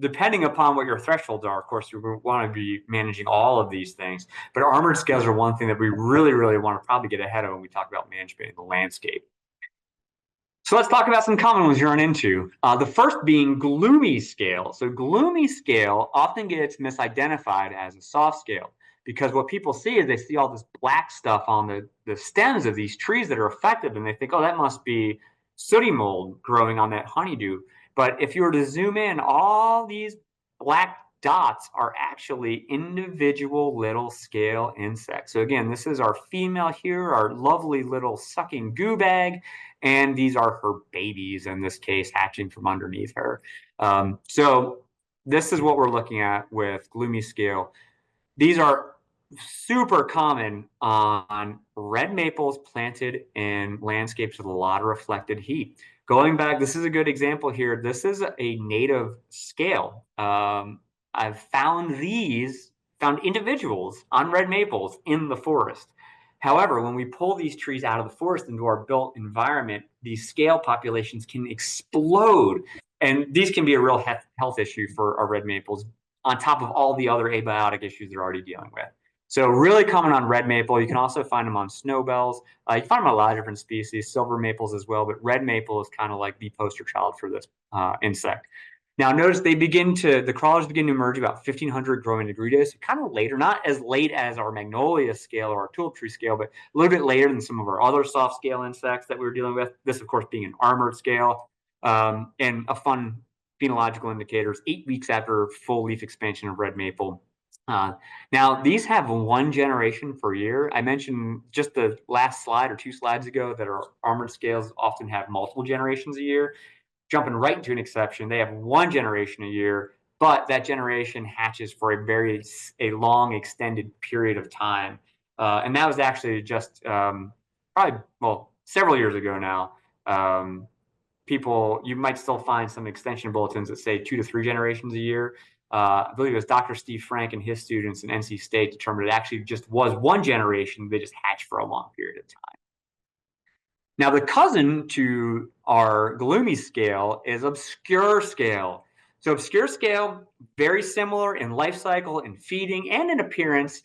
Speaker 1: depending upon what your thresholds are, of course, you want to be managing all of these things. But armored scales are one thing that we really, really want to probably get ahead of when we talk about management in the landscape. So let's talk about some common ones you run into. The first being gloomy scale. So gloomy scale often gets misidentified as a soft scale because what people see is they see all this black stuff on the stems of these trees that are affected, and they think, oh, that must be sooty mold growing on that honeydew. But if you were to zoom in, all these black dots are actually individual little scale insects. So again, this is our female here, our lovely little sucking goo bag, and these are her babies in this case hatching from underneath her. So this is what we're looking at with gloomy scale. These are super common on red maples planted in landscapes with a lot of reflected heat. Going back, this is a good example here. This is a native scale. I've found individuals on red maples in the forest. However, when we pull these trees out of the forest into our built environment, these scale populations can explode. And these can be a real health issue for our red maples on top of all the other abiotic issues they're already dealing with. So really common on red maple. You can also find them on snowbells. You can find them on a lot of different species, silver maples as well, but red maple is kind of like the poster child for this insect. Now notice the crawlers begin to emerge about 1500 growing degree days, so kind of later, not as late as our magnolia scale or our tulip tree scale, but a little bit later than some of our other soft scale insects that we were dealing with. This, of course, being an armored scale. And a fun phenological indicators 8 weeks after full leaf expansion of red maple. Now, these have one generation per year. I mentioned just the last slide or 2 slides ago that our armored scales often have multiple generations a year. Jumping right into an exception, they have one generation a year, but that generation hatches for a long extended period of time. And that was actually just probably, well, several years ago now. You might still find some extension bulletins that say 2 to 3 generations a year. I believe it was Dr. Steve Frank and his students in NC State determined it actually just was one generation. They just hatched for a long period of time. Now, the cousin to our gloomy scale is obscure scale. So obscure scale, very similar in life cycle, in feeding, and in appearance.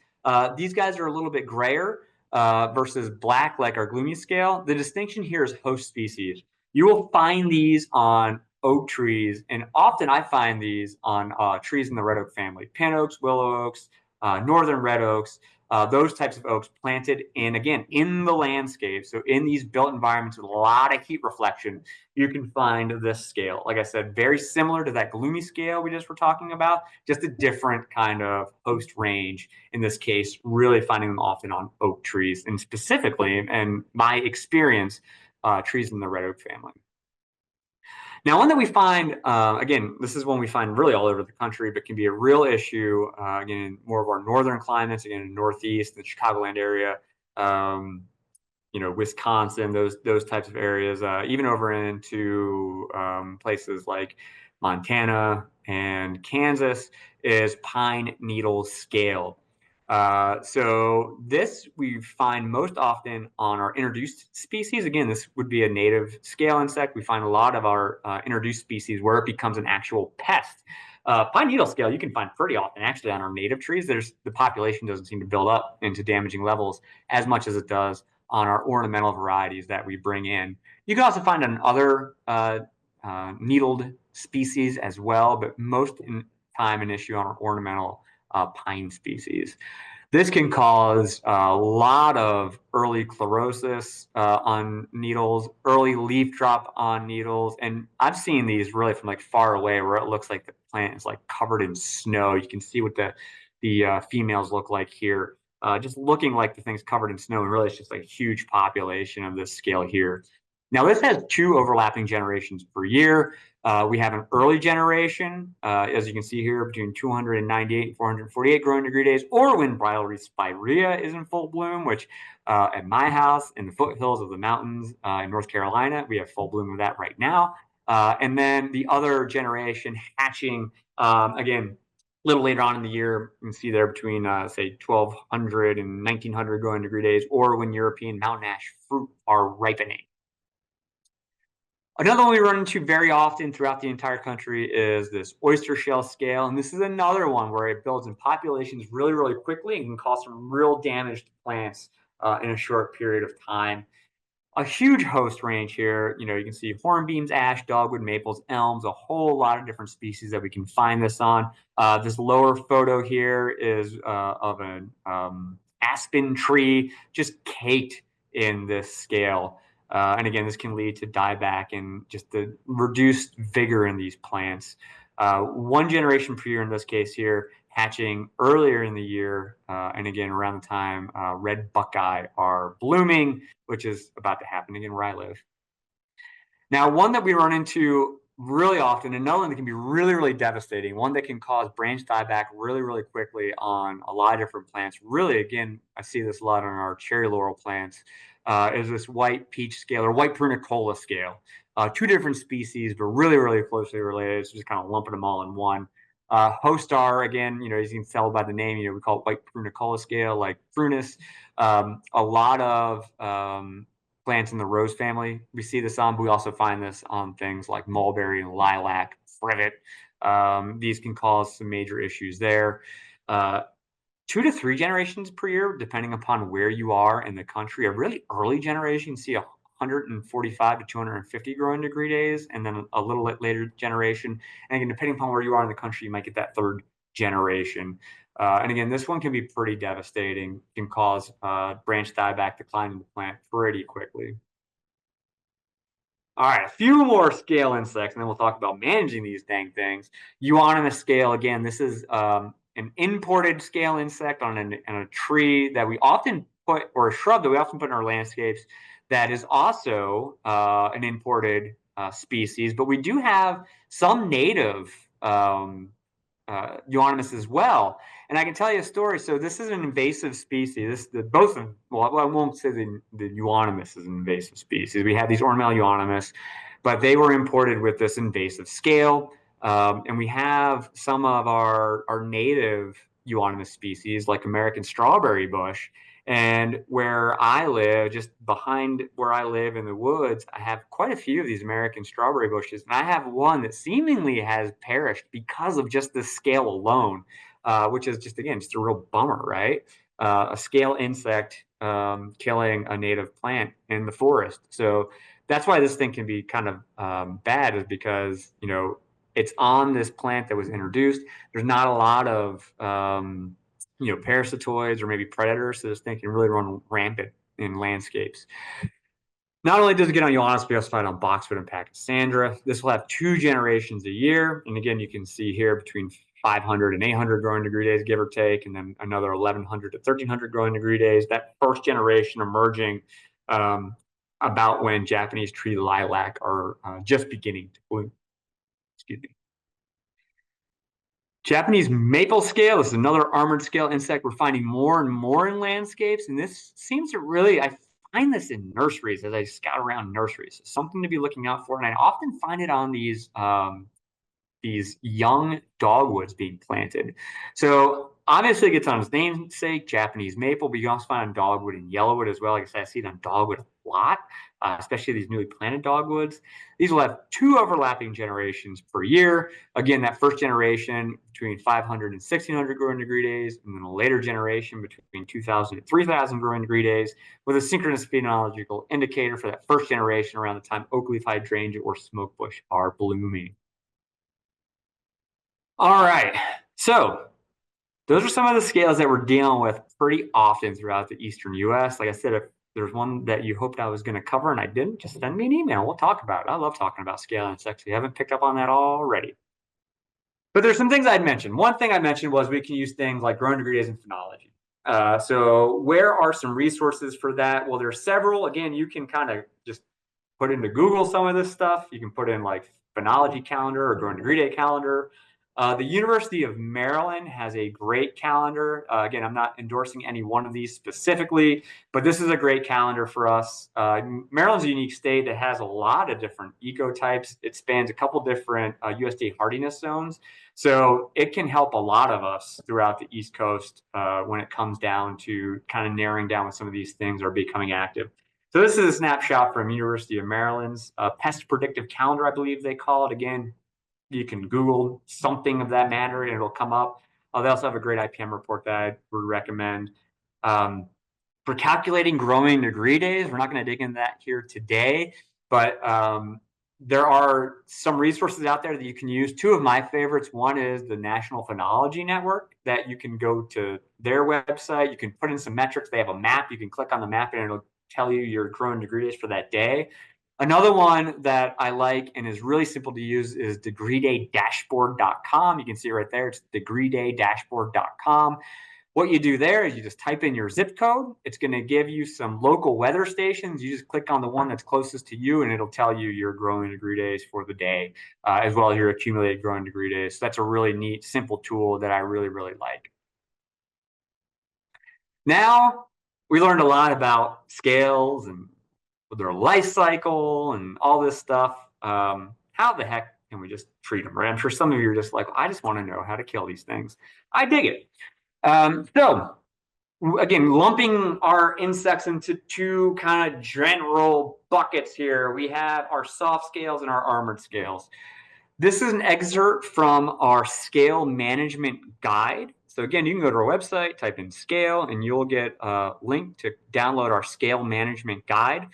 Speaker 1: These guys are a little bit grayer versus black like our gloomy scale. The distinction here is host species. You will find these on oak trees, and often I find these on trees in the red oak family, pin oaks, willow oaks, northern red oaks, those types of oaks planted in, again, in the landscape. So in these built environments with a lot of heat reflection, you can find this scale. Like I said, very similar to that gloomy scale we just were talking about, just a different kind of host range. In this case, really finding them often on oak trees, and specifically, and my experience, trees in the red oak family. Now, one that we find, again, this is one we find really all over the country, but can be a real issue, again, in more of our northern climates, again, in Northeast, the Chicagoland area, Wisconsin, those types of areas, even over into places like Montana and Kansas, is pine needle scale. So this we find most often on our introduced species. Again, this would be a native scale insect. We find a lot of our introduced species where it becomes an actual pest. Pine needle scale you can find pretty often actually on our native trees. The population doesn't seem to build up into damaging levels as much as it does on our ornamental varieties that we bring in. You can also find on other needled species as well, but most time an issue on our ornamental pine species. This can cause a lot of early chlorosis on needles, early leaf drop on needles. And I've seen these really from like far away where it looks like the plant is like covered in snow. You can see what the females look like here. Just looking like the thing's covered in snow, and really it's just like a huge population of this scale here. Now, this has 2 overlapping generations per year. We have an early generation, as you can see here, between 298 and 448 growing degree days, or when bridal spirea is in full bloom, which at my house in the foothills of the mountains in North Carolina, we have full bloom of that right now. And then the other generation hatching, again, a little later on in the year, you can see there between, say, 1200 and 1900 growing degree days, or when European mountain ash fruit are ripening. Another one we run into very often throughout the entire country is this oyster shell scale. And this is another one where it builds in populations really, really quickly and can cause some real damage to plants in a short period of time. A huge host range here. You can see hornbeams, ash, dogwood, maples, elms, a whole lot of different species that we can find this on. This lower photo here is of an aspen tree just caked in this scale. And again, this can lead to dieback and just the reduced vigor in these plants. One generation per year in this case here, hatching earlier in the year, and again around the time red buckeye are blooming, which is about to happen again where I live. Now, one that we run into really often, another one that can be really, really devastating, one that can cause branch dieback really, really quickly on a lot of different plants. Really, again, I see this a lot on our cherry laurel plants, is this white peach scale or white prunicola scale. Two different species, but really, really closely related. So just kind of lumping them all in one. Hostar, again, as you can tell by the name, we call it white prunicola scale, like prunus. A lot of plants in the rose family. We see this on, but we also find this on things like mulberry and lilac, privet. These can cause some major issues there. 2 to 3 generations per year, depending upon where you are in the country. A really early generation, you see 145 to 250 growing degree days, and then a little later generation. And again, depending upon where you are in the country, you might get that third generation. And again, this one can be pretty devastating, can cause branch dieback decline in the plant pretty quickly. All right, a few more scale insects, and then we'll talk about managing these dang things. Euonymus scale, again, this is an imported scale insect on a tree that we often put, or a shrub that we often put in our landscapes that is also an imported species, but we do have some native euonymus as well. And I can tell you a story. So this is an invasive species. Both of, well, I won't say the euonymus is an invasive species. We have these ornamental euonymus, but they were imported with this invasive scale. And we have some of our native euonymus species, like American strawberry bush. And where I live, just behind where I live in the woods, I have quite a few of these American strawberry bushes. And I have one that seemingly has perished because of just the scale alone, which is just, again, just a real bummer, right? A scale insect killing a native plant in the forest. So that's why this thing can be kind of bad, is because, it's on this plant that was introduced. There's not a lot of parasitoids or maybe predators, so this thing can really run rampant in landscapes. Not only does it get on Euonymus, we also find it on boxwood and pachysandra. This will have 2 generations a year, and again, you can see here between 500 and 800 growing degree days, give or take, and then another 1,100 to 1,300 growing degree days. That first generation emerging about when Japanese tree lilac are just beginning to bloom. Excuse me. Japanese maple scale is another armored scale insect we're finding more and more in landscapes. And this seems to really, I find this in nurseries as I scout around nurseries. It's something to be looking out for. And I often find it on these young dogwoods being planted. So obviously it gets on its namesake, Japanese maple, but you also find it on dogwood and yellowwood as well. Like I said, I see it on dogwood a lot, especially these newly planted dogwoods. These will have 2 overlapping generations per year. Again, that first generation between 500 and 1,600 growing degree days, and then a later generation between 2,000 and 3,000 growing degree days, with a synchronous phenological indicator for that first generation around the time oak leaf hydrangea or smokebush are blooming. All right, so those are some of the scales that we're dealing with pretty often throughout the Eastern US. Like I said, if there's one that you hoped I was going to cover and I didn't, just send me an email. We'll talk about it. I love talking about scale insects. If you haven't picked up on that already. But there's some things I'd mentioned. One thing I mentioned was we can use things like growing degree days and phenology. So where are some resources for that? Well, there's several. Again, you can kind of just put into Google some of this stuff. You can put in like phenology calendar or growing degree day calendar. The University of Maryland has a great calendar. Again, I'm not endorsing any one of these specifically, but this is a great calendar for us. Maryland's a unique state that has a lot of different ecotypes. It spans a couple different USDA hardiness zones. So it can help a lot of us throughout the East Coast when it comes down to kind of narrowing down what some of these things are becoming active. So this is a snapshot from University of Maryland's pest predictive calendar, I believe they call it. Again, you can Google something of that matter and it'll come up. They also have a great IPM report that I would recommend. For calculating growing degree days, we're not going to dig into that here today, but there are some resources out there that you can use. 2 of my favorites. One is the National Phenology Network, that you can go to their website. You can put in some metrics. They have a map. You can click on the map and it'll tell you your growing degree days for that day. Another one that I like and is really simple to use is degreedaydashboard.com. You can see it right there. It's degreedaydashboard.com. What you do there is you just type in your zip code. It's going to give you some local weather stations. You just click on the one that's closest to you, and it'll tell you your growing degree days for the day, as well as your accumulated growing degree days. So that's a really neat, simple tool that I really, really like. Now, we learned a lot about scales and their life cycle and all this stuff. How the heck can we just treat them, right? I'm sure some of you are just like, I just want to know how to kill these things. I dig it. So again, lumping our insects into two kind of general buckets here. We have our soft scales and our armored scales. This is an excerpt from our scale management guide. So again, you can go to our website, type in scale, and you'll get a link to download our scale management guide.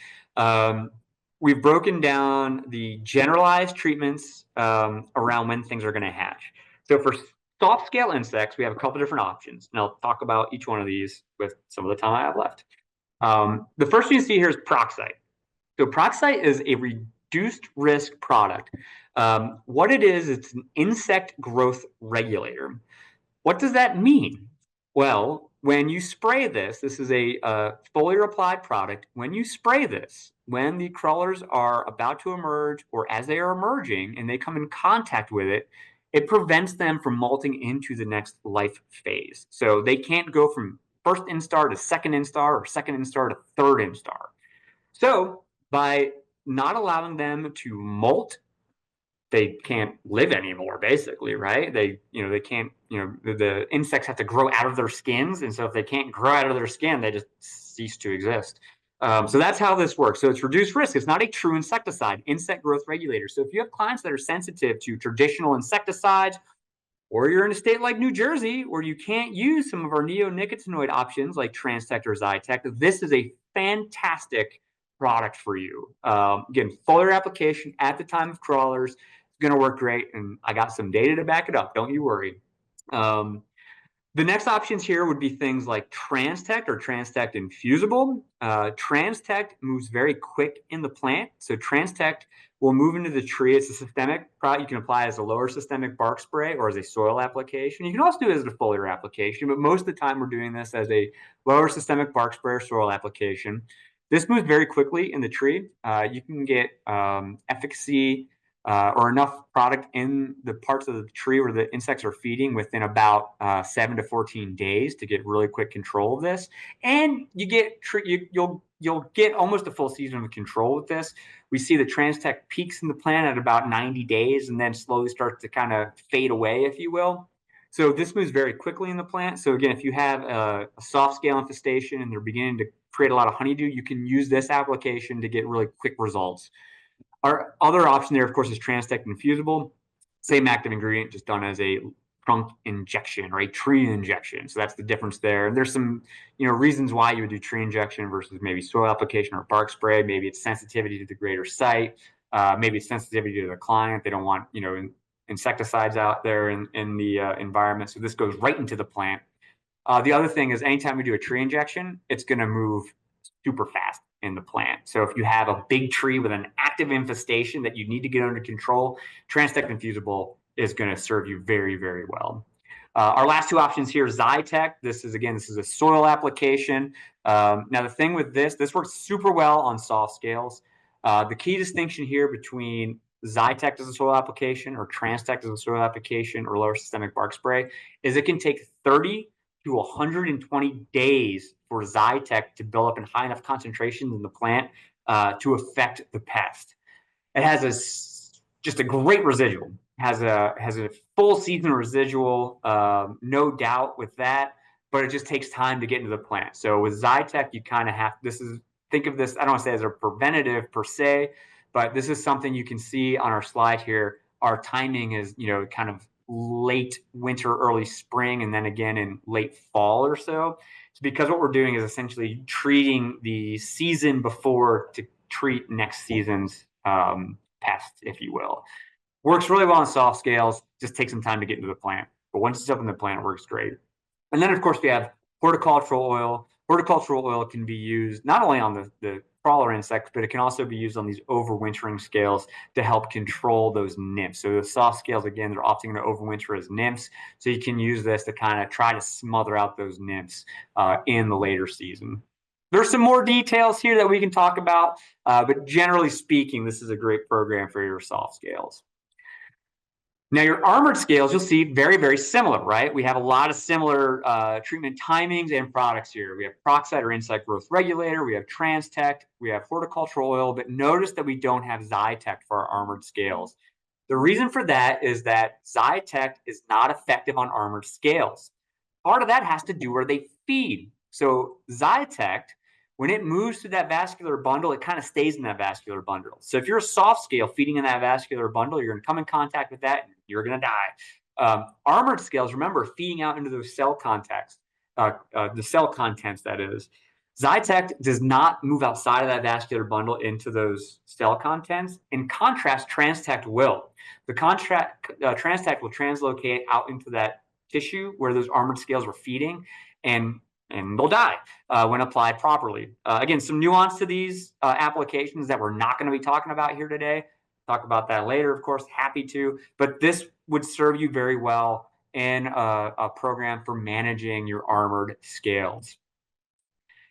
Speaker 1: We've broken down the generalized treatments around when things are going to hatch. So for soft scale insects, we have a couple different options, and I'll talk about each one of these with some of the time I have left. The first thing you see here is Proxite. So Proxite is a reduced risk product. What it is, it's an insect growth regulator. What does that mean? Well, when you spray this, this is a foliar applied product. When you spray this, when the crawlers are about to emerge or as they are emerging and they come in contact with it, it prevents them from molting into the next life phase. So they can't go from first instar to second instar or second instar to third instar. So by not allowing them to molt, they can't live anymore, basically, right? They can't, the insects have to grow out of their skins. And so if they can't grow out of their skin, they just cease to exist. So that's how this works. So it's reduced risk. It's not a true insecticide, insect growth regulator. So if you have clients that are sensitive to traditional insecticides, or you're in a state like New Jersey where you can't use some of our neonicotinoid options like Transect or Zytec, this is a fantastic product for you. Again, foliar application at the time of crawlers is going to work great, and I got some data to back it up. Don't you worry. The next options here would be things like Transect or Transect infusible. Transect moves very quick in the plant. So Transect will move into the tree. It's a systemic product. You can apply as a lower systemic bark spray or as a soil application. You can also do it as a foliar application, but most of the time we're doing this as a lower systemic bark spray or soil application. This moves very quickly in the tree. You can get efficacy or enough product in the parts of the tree where the insects are feeding within about 7 to 14 days to get really quick control of this. And you'll get almost a full season of control with this. We see the Transect peaks in the plant at about 90 days and then slowly starts to kind of fade away, if you will. So this moves very quickly in the plant. So again, if you have a soft scale infestation and they're beginning to create a lot of honeydew, you can use this application to get really quick results. Our other option there, of course, is Transect infusible. Same active ingredient, just done as a trunk injection or a tree injection. So that's the difference there. And there's some, reasons why you would do tree injection versus maybe soil application or bark spray. Maybe it's sensitivity to the greater site. Maybe it's sensitivity to the client. They don't want, insecticides out there in the environment. So this goes right into the plant. The other thing is anytime we do a tree injection, it's going to move super fast in the plant. So if you have a big tree with an active infestation that you need to get under control, Transect infusible is going to serve you very, very well. Our last two options here, Zytec. This is a soil application. Now the thing with this works super well on soft scales. The key distinction here between Zytec as a soil application or Transect as a soil application or lower systemic bark spray is it can take 30 to 120 days for Zytec to build up in high enough concentrations in the plant to affect the pest. It has just a great residual. Has a full season residual, no doubt with that, but it just takes time to get into the plant. So with Zytec, you kind of think of this, I don't want to say as a preventative per se, but this is something you can see on our slide here. Our timing is, kind of late winter, early spring, and then again in late fall or so. It's because what we're doing is essentially treating the season before to treat next season's pest, if you will. Works really well on soft scales, just takes some time to get into the plant. But once it's up in the plant, it works great. And then, of course, we have horticultural oil. Horticultural oil can be used not only on the crawler insects, but it can also be used on these overwintering scales to help control those nymphs. So the soft scales, again, they're often going to overwinter as nymphs. So you can use this to kind of try to smother out those nymphs in the later season. There's some more details here that we can talk about, but generally speaking, this is a great program for your soft scales. Now, your armored scales, you'll see very, very similar, right? We have a lot of similar treatment timings and products here. We have Proxide or insect growth regulator, we have Transtect, we have horticultural oil, but notice that we don't have Zytect for our armored scales. The reason for that is that Zytect is not effective on armored scales. Part of that has to do where they feed. So Zytect, when it moves through that vascular bundle, it kind of stays in that vascular bundle. So if you're a soft scale feeding in that vascular bundle, you're going to come in contact with that, and you're going to die. Armored scales, remember, feeding out into those cell contacts, the cell contents, that is. Zytect does not move outside of that vascular bundle into those cell contents. In contrast, Transtect will. The Transtect will translocate out into that tissue where those armored scales were feeding, and they'll die when applied properly. Again, some nuance to these applications that we're not going to be talking about here today. Talk about that later, of course, happy to. But this would serve you very well in a program for managing your armored scales.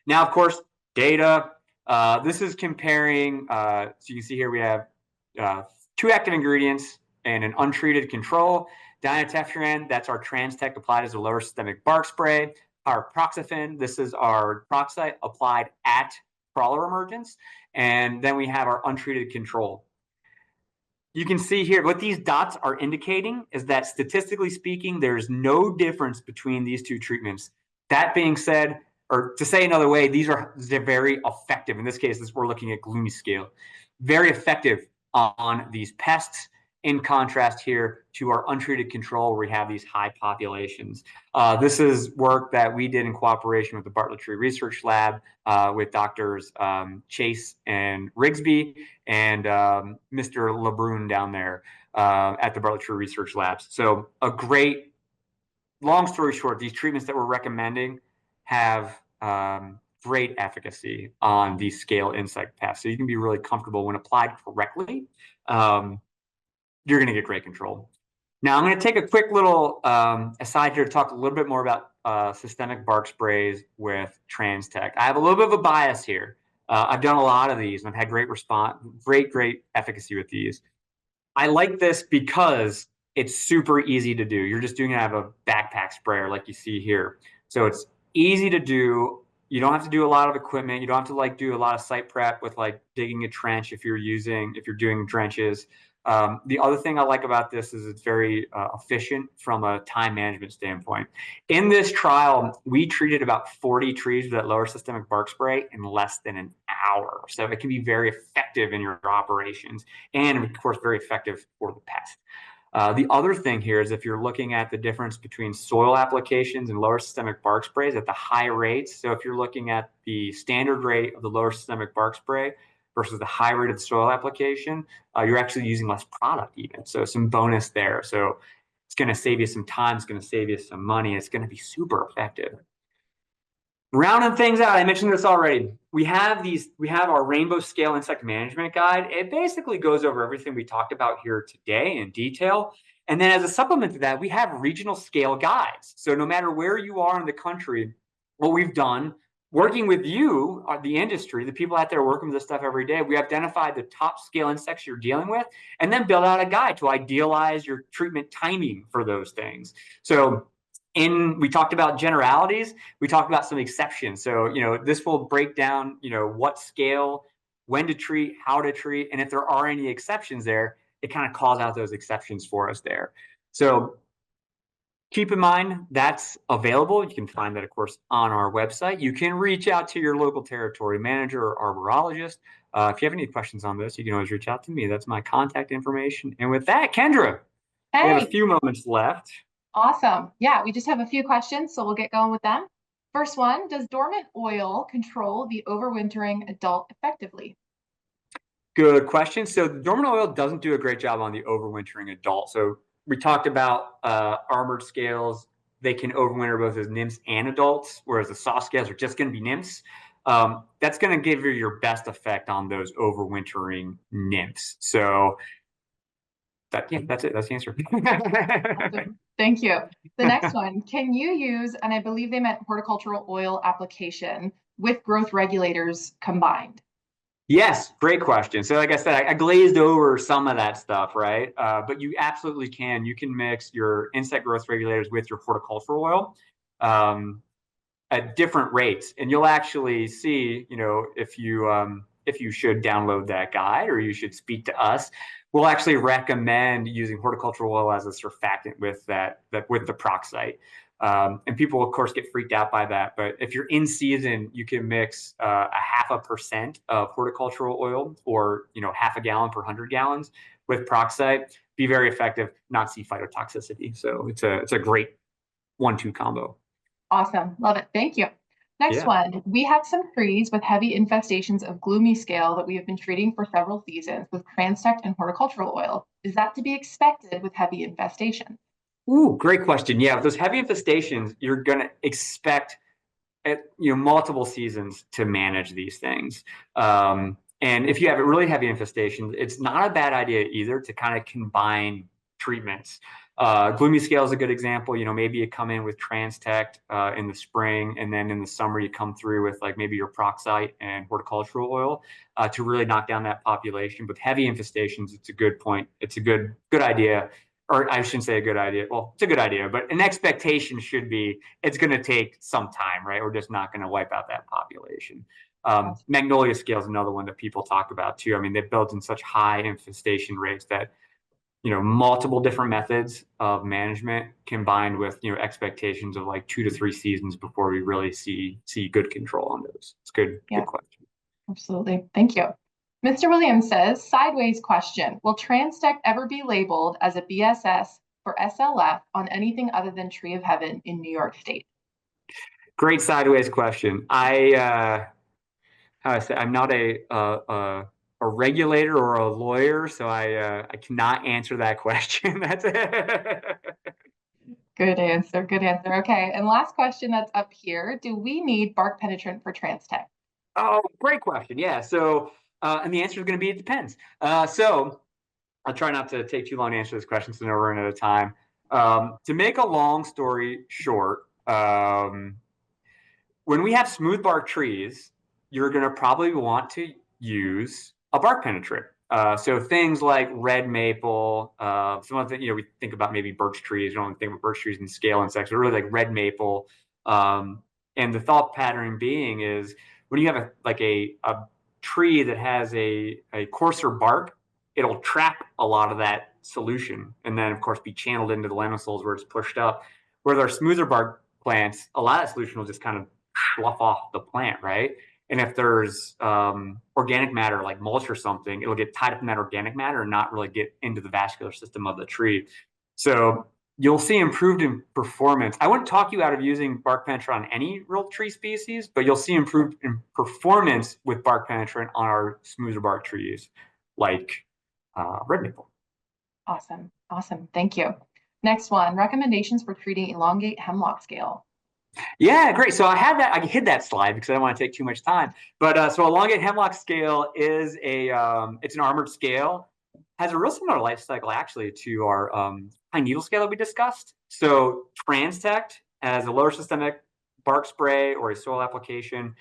Speaker 1: Now, of course, data. This is comparing, so you can see here we have 2 active ingredients and an untreated control. Dimeteffuran, that's our Transtect applied as a lower systemic bark spray. Our Proxafen, this is our Proxide applied at crawler emergence. And then we have our untreated control. You can see here what these dots are indicating is that statistically speaking, there's no difference between these 2 treatments. That being said, or to say another way, they're very effective. In this case, we're looking at gloomy scale. Very effective on these pests, in contrast here to our untreated control where we have these high populations. This is work that we did in cooperation with the Bartlett Tree Research Lab with doctors Chase and Rigsby and Mr. LeBrun down there at the Bartlett Tree Research Labs. So a great, long story short, these treatments that we're recommending have great efficacy on these scale insect pests. So you can be really comfortable when applied correctly. You're going to get great control. Now, I'm going to take a quick little aside here to talk a little bit more about systemic bark sprays with Transtect. I have a little bit of a bias here. I've done a lot of these and I've had great response, great efficacy with these. I like this because it's super easy to do. You're just doing it out of a backpack sprayer like you see here. So it's easy to do. You don't have to do a lot of equipment. You don't have to do a lot of site prep with digging a trench if you're doing trenches. The other thing I like about this is it's very efficient from a time management standpoint. In this trial, we treated about 40 trees with that lower systemic bark spray in less than an hour. So it can be very effective in your operations and, of course, very effective for the pest. The other thing here is if you're looking at the difference between soil applications and lower systemic bark sprays at the high rates. So if you're looking at the standard rate of the lower systemic bark spray versus the high rate of the soil application, you're actually using less product even. So some bonus there. So it's going to save you some time. It's going to save you some money. It's going to be super effective. Rounding things out, I mentioned this already. We have our rainbow scale insect management guide. It basically goes over everything we talked about here today in detail. And then as a supplement to that, we have regional scale guides. So no matter where you are in the country, what we've done, working with you, the industry, the people out there working with this stuff every day, we identified the top scale insects you're dealing with, and then build out a guide to idealize your treatment timing for those things. So we talked about generalities, we talked about some exceptions. So, this will break down, what scale, when to treat, how to treat, and if there are any exceptions there, it kind of calls out those exceptions for us there. So keep in mind that's available. You can find that, of course, on our website. You can reach out to your local territory manager or arborologist. If you have any questions on this, you can always reach out to me. That's my contact information. And with that, Kendra, we have a few moments left.
Speaker 2: Awesome. Yeah, we just have a few questions, so we'll get going with them. First one, does dormant oil control the overwintering adult effectively?
Speaker 1: Good question. So dormant oil doesn't do a great job on the overwintering adult. So we talked about armored scales. They can overwinter both as nymphs and adults, whereas the soft scales are just going to be nymphs. that's going to give you your best effect on those overwintering nymphs. So that's it. That's the answer.
Speaker 2: Awesome. Thank you. The next one, can you use, and I believe they meant horticultural oil application with growth regulators combined?
Speaker 1: Yes, great question. So, like I said, I glazed over some of that stuff, right? But you absolutely can. You can mix your insect growth regulators with your horticultural oil. Um, at different rates, and you'll actually see, if you should download that guide or you should speak to us, we'll actually recommend using horticultural oil as a surfactant with that with the peroxide. And people, of course, get freaked out by that. But if you're in season, you can mix a 0.5% of horticultural oil, or half a gallon per 100 gallons with peroxide. Be very effective, not see phytotoxicity. So it's a great 1-2 combo.
Speaker 2: Awesome. Love it. Thank you. Next
Speaker 1: Yeah.
Speaker 2: one. We have some trees with heavy infestations of gloomy scale that we have been treating for several seasons with Transect and horticultural oil. Is that to be expected with heavy infestation?
Speaker 1: Ooh, great question. Yeah, with those heavy infestations, you're going to expect multiple seasons to manage these things. And if you have a really heavy infestation, it's not a bad idea either to kind of combine treatments. Gloomy scale is a good example. Maybe you come in with Transtect in the spring, and then in the summer you come through with like maybe your peroxide and horticultural oil to really knock down that population. With heavy infestations, it's a good point. It's a good idea, or I shouldn't say a good idea. Well, it's a good idea, but an expectation should be it's going to take some time, right? We're just not going to wipe out that population.
Speaker 2: Awesome.
Speaker 1: Magnolia scale is another one that people talk about too. I mean, they've built in such high infestation rates that multiple different methods of management combined with expectations of like 2 to 3 seasons before we really see good control on those. It's good
Speaker 2: Yeah,
Speaker 1: question.
Speaker 2: absolutely. Thank you. Mr. Williams says, sideways question. Will Transtect ever be labeled as a BSS for SLF on anything other than Tree of Heaven in New York State?
Speaker 1: Great sideways question. How I say, I'm not a regulator or a lawyer, so I cannot answer that question. That's it.
Speaker 2: Good answer. Good answer. Okay. And last question that's up here. Do we need bark penetrant for Transtect?
Speaker 1: Oh, great question. Yeah. So, and the answer is going to be it depends. So, I'll try not to take too long to answer this question, so we're running out of time. To make a long story short, when we have smooth bark trees, you're going to probably want to use a bark penetrant. So things like red maple, some of the we think about maybe birch trees. You don't think about birch trees and scale insects, but really like red maple. And the thought pattern being is when you have a tree that has a coarser bark, it'll trap a lot of that solution, and then of course be channeled into the lamisoles where it's pushed up. Where our smoother bark plants, a lot of solution will just kind of slough off the plant, right? And if there's organic matter like mulch or something, it'll get tied up in that organic matter and not really get into the vascular system of the tree. So you'll see improved in performance. I wouldn't talk you out of using bark penetrant on any real tree species, but you'll see improved in performance with bark penetrant on our smoother bark trees, like red maple.
Speaker 2: Awesome. Awesome. Thank you. Next one, recommendations for treating elongate hemlock scale.
Speaker 1: Yeah, great. So I hid that slide because I don't want to take too much time. But so elongate hemlock scale is it's an armored scale, has a real similar life cycle actually to our pine needle scale that we discussed. So Transtect as a lower systemic bark spray or a soil application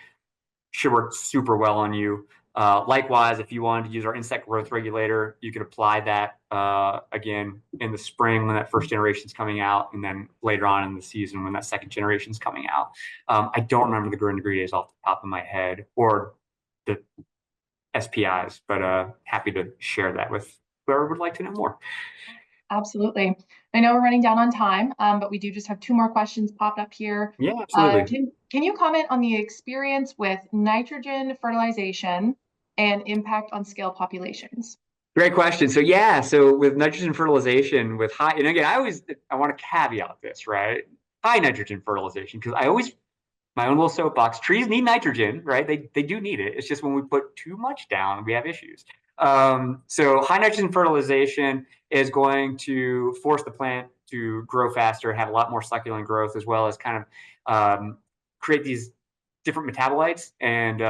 Speaker 1: should work super well on you. Likewise, if you wanted to use our insect growth regulator, you could apply that again in the spring when that first generation is coming out, and then later on in the season when that second generation is coming out. I don't remember the growing degree days off the top of my head or the SPIs, but happy to share that with whoever would like to know more.
Speaker 2: Absolutely. I know we're running down on time, but we do just have two more questions popped up here.
Speaker 1: Yeah, absolutely.
Speaker 2: Can you comment on the experience with nitrogen fertilization and impact on scale populations?
Speaker 1: Great question. So yeah, so with nitrogen fertilization with high, and again, I want to caveat this, right? High nitrogen fertilization, because I always my own little soapbox. Trees need nitrogen, right? They do need it. It's just when we put too much down, we have issues. So high nitrogen fertilization is going to force the plant to grow faster, have a lot more succulent growth, as well as kind of create these different metabolites, and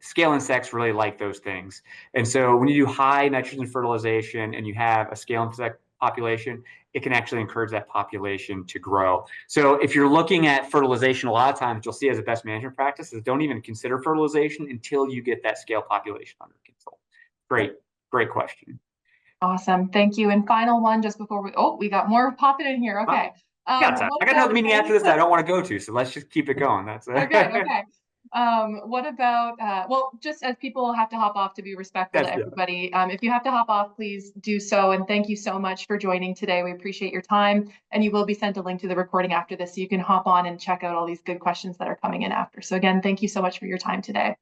Speaker 1: scale insects really like those things. And so when you do high nitrogen fertilization and you have a scale insect population, it can actually encourage that population to grow. So if you're looking at fertilization, a lot of times you'll see as a best management practice is don't even consider fertilization until you get that scale population under control. Great, great question.
Speaker 2: Awesome. Thank you. And final one, just before we got more popping in here. Okay.
Speaker 1: Yeah,
Speaker 2: What
Speaker 1: I got another
Speaker 2: about
Speaker 1: meeting after this that I don't want to go to, so let's just keep it going. That's
Speaker 2: Oh, good. Okay. What about, well, just as people have to hop off to be respectful to
Speaker 1: yeah.
Speaker 2: everybody, if you have to hop off, please do so. And thank you so much for joining today. We appreciate your time. And you will be sent a link to the recording after this, so you can hop on and check out all these good questions that are coming in after. So again, thank you so much for your time today.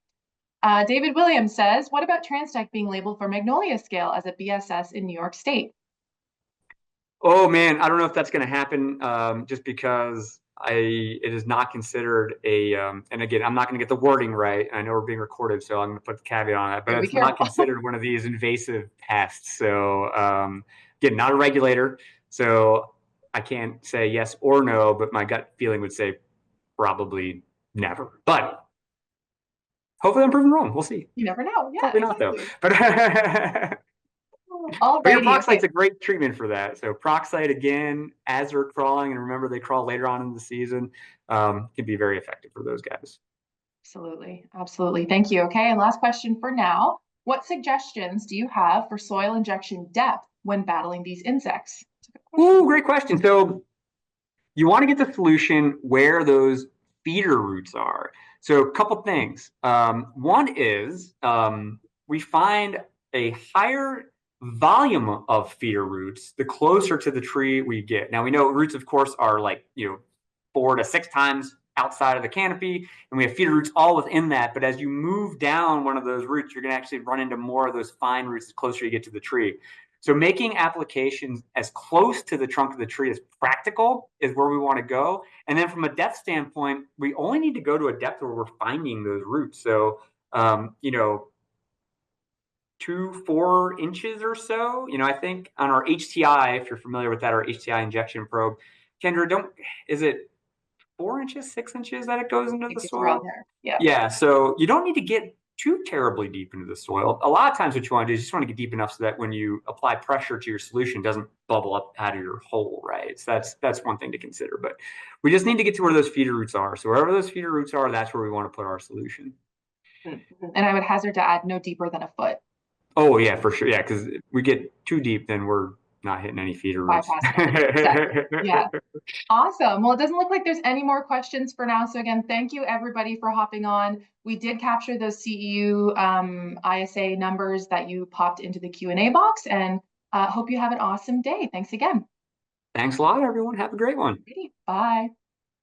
Speaker 2: David Williams says, what about Transdeck being labeled for Magnolia scale as a BSS in New York State?
Speaker 1: Oh man, I don't know if that's going to happen. Just because it is not considered a, and again, I'm not going to get the wording right. I know we're being recorded, so I'm going to put the caveat on that. But
Speaker 2: Be
Speaker 1: it's not
Speaker 2: careful.
Speaker 1: considered one of these invasive pests. So again, not a regulator, so I can't say yes or no. But my gut feeling would say probably never. But hopefully, I'm proven wrong. We'll see.
Speaker 2: You never know. Yeah,
Speaker 1: Probably not though.
Speaker 2: exactly.
Speaker 1: But But your
Speaker 2: Alrighty.
Speaker 1: Proxite's
Speaker 2: Okay.
Speaker 1: a great treatment for that. So Proxite again, as they're crawling, and remember they crawl later on in the season, can be very effective for those guys.
Speaker 2: Absolutely. Absolutely. Thank you. Okay. And last question for now. What suggestions do you have for soil injection depth when battling these insects?
Speaker 1: Ooh, great question. So you want to get the solution where those feeder roots are. So a couple things. One is we find a higher volume of feeder roots the closer to the tree we get. Now we know roots, of course, are like 4 to 6 times outside of the canopy, and we have feeder roots all within that. But as you move down one of those roots, you're going to actually run into more of those fine roots the closer you get to the tree. So making applications as close to the trunk of the tree as practical is where we want to go. And then from a depth standpoint, we only need to go to a depth where we're finding those roots. So, 2-4 inches or so. I think on our HTI, if you're familiar with that, our HTI injection probe, Kendra, is it 4 inches, 6 inches that it goes into the
Speaker 2: It's around
Speaker 1: soil?
Speaker 2: there. Yeah.
Speaker 1: Yeah, so you don't need to get too terribly deep into the soil. A lot of times what you want to do is you just want to get deep enough so that when you apply pressure to your solution, it doesn't bubble up out of your hole, right? So that's one thing to consider. But we just need to get to where those feeder roots are. So wherever those feeder roots are, that's where we want to put our solution.
Speaker 2: Mm-hmm. And I would hazard to add no deeper than a foot.
Speaker 1: Oh yeah, for sure. Yeah, because if we get too deep, then we're not hitting any feeder roots.
Speaker 2: Bypassing everything. Exactly. Yeah. Awesome. Well, it doesn't look like there's any more questions for now. So again, thank you everybody for hopping on. We did capture those CEU ISA numbers that you popped into the Q&A box, and hope you have an awesome day. Thanks again.
Speaker 1: Thanks a lot, everyone. Have a great one.
Speaker 2: Bye.